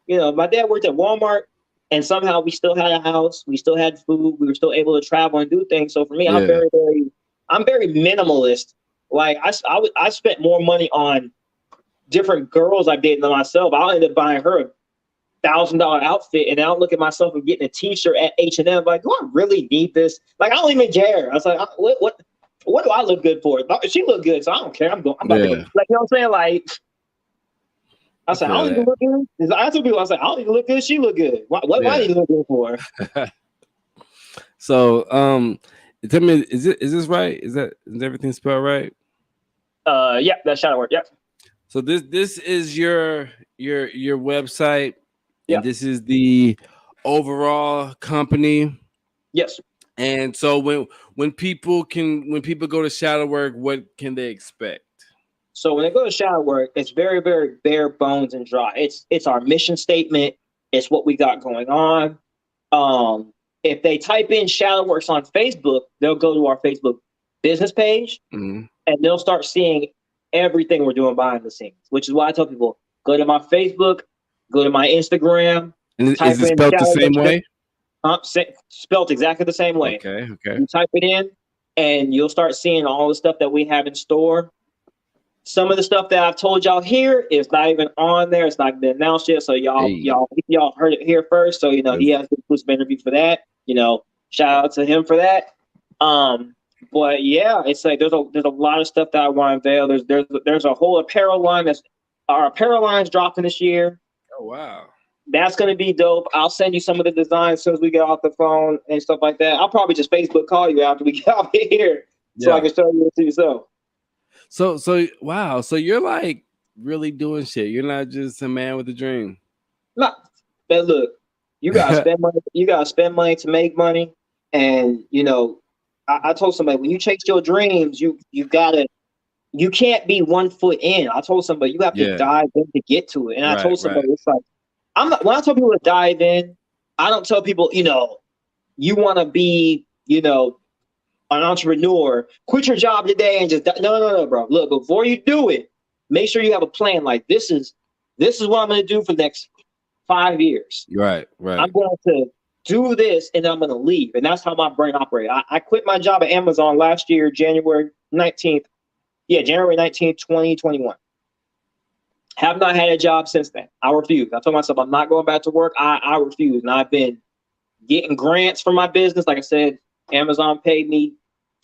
My dad worked at Walmart and somehow we still had a house, we still had food, we were still able to travel and do things. So for me, I'm very minimalist. Like I spent more money on different girls I've dated than myself. I'll end up buying her a $1,000 outfit, and I'll look at myself and getting a T-shirt at H&M. Like, do I really need this? Like, I don't even care. I was like, what do I look good for? She look good, so I don't care. I'm about to go. Like, you know what I'm saying? Like, I said, I don't even look good. I told people, I said, I don't even look good. She look good. Why do you look good for? So, tell me, is this right? Is everything spelled right? Yeah, that's shadow work. Yep. So this is your website. Yeah. And this is the overall company. Yes. And so when people go to Shadow Work, what can they expect? So when they go to Shadow Work, it's very, very bare bones and dry. It's our mission statement. It's what we got going on. If they type in Shadow Works on Facebook, they'll go to our Facebook business page and they'll start seeing everything we're doing behind the scenes, which is why I tell people, go to my Facebook, go to my Instagram. And is it spelled the same way? Spelled exactly the same way. Okay. You type it in and you'll start seeing all the stuff that we have in store. Some of the stuff that I've told y'all here is not even on there. It's not been announced yet. So Hey, y'all heard it here first. So he has the exclusive interview for that. Shout out to him for that. But yeah, it's like there's a lot of stuff that I want to unveil. There's a whole apparel line our apparel line's dropping this year. oh wow. That's gonna be dope. I'll send you some of the designs as soon as we get off the phone and stuff like that. I'll probably just Facebook call you after we get out of here so I Yeah. can show you it to yourself. So wow. So you're like really doing shit. You're not just a man with a dream. Not, but look, you gotta spend money. You gotta spend money to make money, and I told somebody when you chase your dreams, you can't be 1 foot in. I told somebody you have to Yeah. dive in to get to it, and I told Right. somebody it's like I'm not when I tell people to dive in, I don't tell people you want to be an entrepreneur, quit your job today and just no, bro. Look, before you do it, make sure you have a plan. Like this is what I'm going to do for the next 5 years. Right. I'm going to do this and I'm going to leave. And that's how my brain operates. I quit my job at Amazon last year, January 19th. Yeah, January 19th, 2021. Have not had a job since then. I refuse. I told myself I'm not going back to work. I refuse. And I've been getting grants for my business. Like I said, Amazon paid me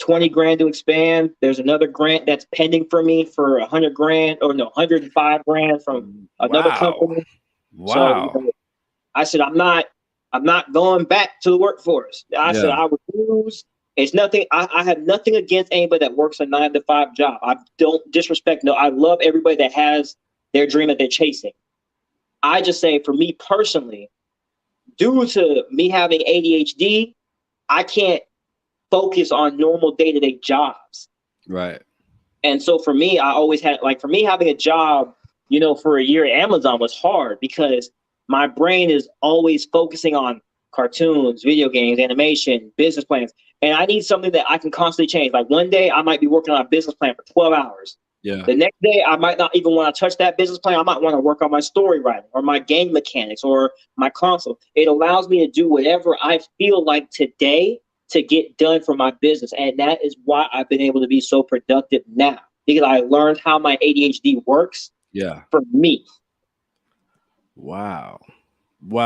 20 grand to expand. There's another grant that's pending for me for 100 grand, or no, 105 grand from another company. Wow. So I said, I'm not going back to the workforce. I said, I refuse. It's nothing. I have nothing against anybody that works a 9-to-5 job. I don't disrespect. No, I love everybody that has their dream that they're chasing. I just say, for me personally, due to me having ADHD, I can't focus on normal day-to-day jobs. Right. And so for me, I always had, like, for me having a job, for a year at Amazon was hard because my brain is always focusing on cartoons, video games, animation, business plans. And I need something that I can constantly change. Like one day I might be working on a business plan for 12 hours. Yeah. The next day I might not even want to touch that business plan. I might want to work on my story writing or my game mechanics or my console. It allows me to do whatever I feel like today to get done for my business. And that is why I've been able to be so productive now, because I learned how my ADHD works. Yeah. For me. Wow.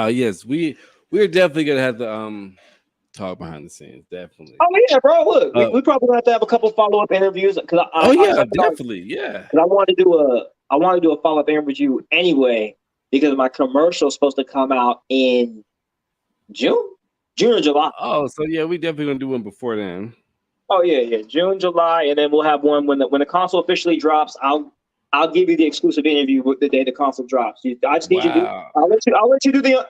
Yes, we're definitely gonna have to talk behind the scenes. Definitely. Oh yeah, bro. Look, we probably gonna have to have a couple follow-up interviews because definitely. Yeah. Because I want to do a follow-up interview anyway, because my commercial is supposed to come out in June or July. Oh, so yeah, we definitely gonna do one before then. Oh yeah, June, July, and then we'll have one when the console officially drops. I'll give you the exclusive interview the day the console drops. I just need you to. I'll let you do the.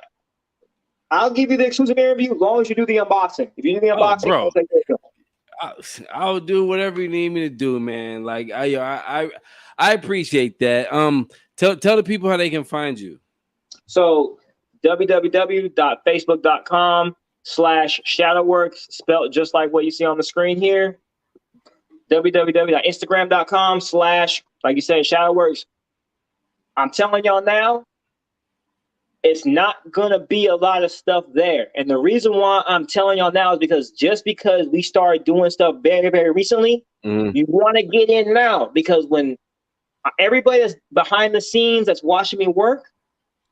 I'll give you the exclusive interview as long as you do the unboxing. If you do the unboxing, bro, I'll do whatever you need me to do, man. Like I appreciate that. Tell the people how they can find you. So www.facebook.com/shadowworks, spelled just like what you see on the screen here. www.instagram.com/ like you said, Shadowworks. I'm telling y'all now, it's not gonna be a lot of stuff there. And the reason why I'm telling y'all now is because just because we started doing stuff very, very recently, you want to get in now, because when everybody that's behind the scenes that's watching me work,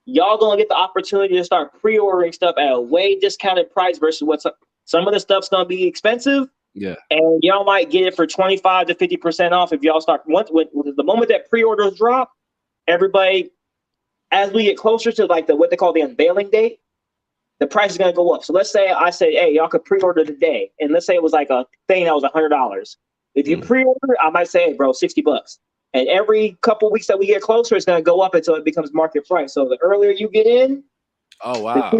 y'all gonna get the opportunity to start pre-ordering stuff at a way discounted price versus what's up. Some of the stuff's gonna be expensive. Yeah. And y'all might get it for 25 to 50% off if y'all start. The moment that pre-orders drop, everybody, as we get closer to like what they call the unveiling date, the price is gonna go up. So let's say I say, hey, y'all could pre-order today, and let's say it was like a thing that was $100. If you pre-order, I might say, hey, bro, $60. And every couple weeks that we get closer, it's gonna go up until it becomes market price. So the earlier you get in, oh wow.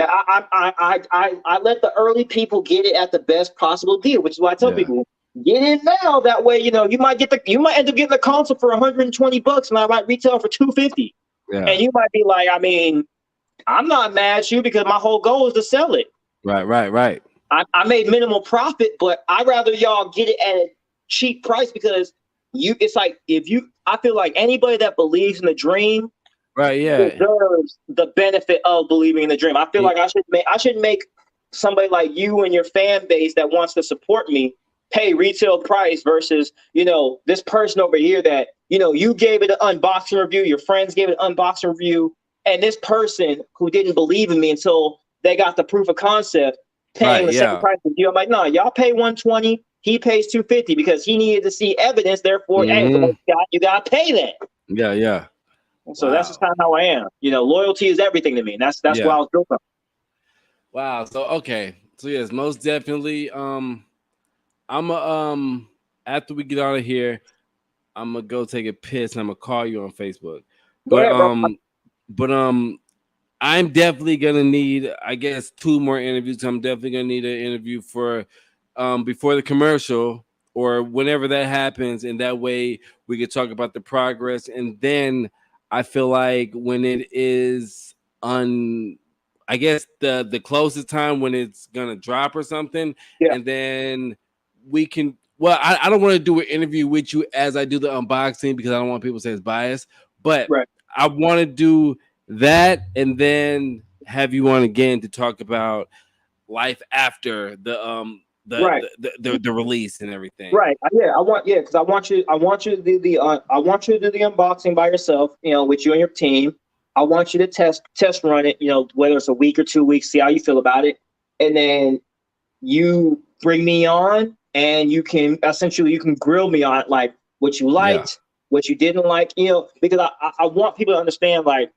I let the early people get it at the best possible deal, which is why I tell people, get in now. That way, you might end up getting the console for $120, and I might retail for $250. Yeah. And you might be like, I mean, I'm not mad at you because my whole goal is to sell it. Right. I made minimal profit, but I'd rather y'all get it at a cheap price because it's like I feel like anybody that believes in the dream, right, deserves the benefit of believing in the dream. I feel like I should make somebody like you and your fan base that wants to support me pay retail price versus, this person over here that, you gave it an unboxing review, your friends gave it an unboxing review, and this person who didn't believe in me until they got the proof of concept paying Right. the same Yeah. price as you. I'm like, no, y'all pay 120, he pays 250 because he needed to see evidence. Therefore, hey, Mhm. you gotta pay that. Yeah. Yeah. So that's just Wow. kind of how I am. Loyalty is everything to me. And that's why I Yeah. was built on. Wow. So okay. So yes, most definitely. I'm a after we get out of here, I'm gonna go take a piss and I'm gonna call you on Facebook. Go But ahead, bro. but I'm definitely gonna need, I guess, 2 more interviews. I'm definitely gonna need an interview for before the commercial or whenever that happens, and that way we could talk about the progress. And then I feel like when it is on, I guess the closest time when it's gonna drop or something, Yeah. and then we can. Well, I don't want to do an interview with you as I do the unboxing because I don't want people to say it's biased, but Right. I want to do that and then have you on again to talk about life after Right. the release and everything. Right. Because I want you to do the unboxing by yourself, with you and your team. I want you to test run it, whether it's a week or 2 weeks, see how you feel about it. And then you bring me on and you can grill me on like what you Yeah. liked, what you didn't like, because I want people to understand like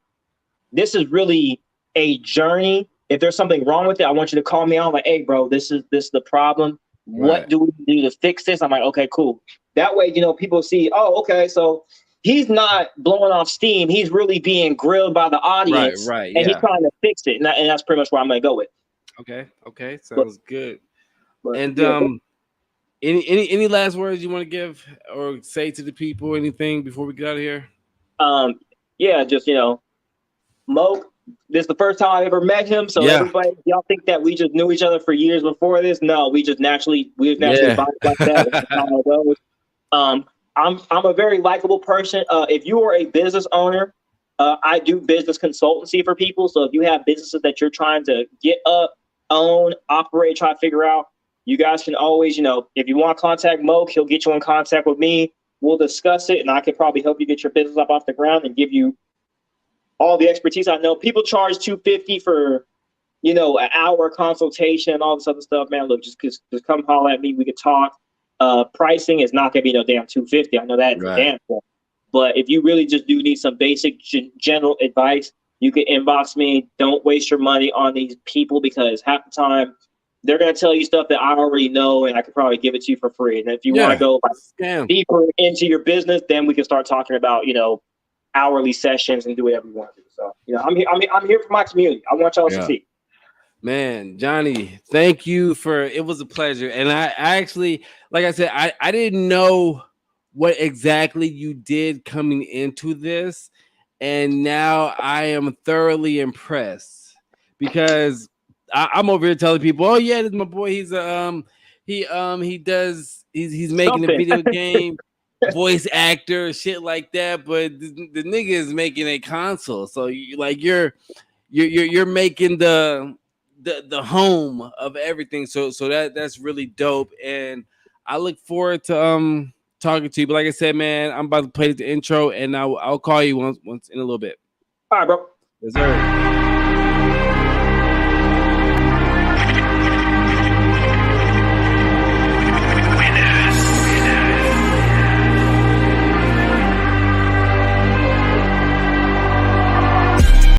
this is really a journey. If there's something wrong with it, I want you to call me out like, hey, bro, this is the problem. What Right. do we do to fix this? I'm like, okay, cool. That way, people see, oh, okay, so he's not blowing off steam. He's really being grilled by the Right. audience, Right. and he's Yeah. trying to fix it. And that's pretty much where I'm going to go with. Okay. Okay. But, Sounds good. but And yeah, any last words you want to give or say to the people? Anything before we get out of here? um, yeah, just Moke. This is the first time I ever met him, so Yeah. everybody, y'all think that we just knew each other for years before this? No, we just naturally Yeah. bonded like that. That's how it goes. Um, I'm a very likable person. If you are a business owner, I do business consultancy for people. So if you have businesses that you're trying to get up, own, operate, try to figure out, you guys can always, if you want to contact Moke, he'll get you in contact with me. We'll discuss it, and I could probably help you get your business up off the ground and give you all the expertise I know. People charge 250 for an hour consultation and all this other stuff. Man, look, just come holler at me. We could talk. Pricing is not gonna be no damn 250. I know that for Right. damn sure. But if you really just do need some basic general advice, you can inbox me. Don't waste your money on these people because half the time they're gonna tell you stuff that I already know, and I could probably give it to you for free. And if you want to Yeah. go like, Scam. deeper into your business, then we can start talking about hourly sessions and do whatever you want to do. So I'm here for my community. I want y'all to Yeah. succeed. Man, Johnny, thank you for it was a pleasure. And I actually, like I said, I didn't know what exactly you did coming into this. And now I am thoroughly impressed because I'm over here telling people, oh yeah, this is my boy. He's he does he's making a Something. video game, voice actor, shit like that. But the nigga is making a console. So you're making the home of everything. So that's really dope, and I look forward to talking to you. But like I said, man, I'm about to play the intro, and I'll call you once in a little bit. All right, bro. Yes, sir.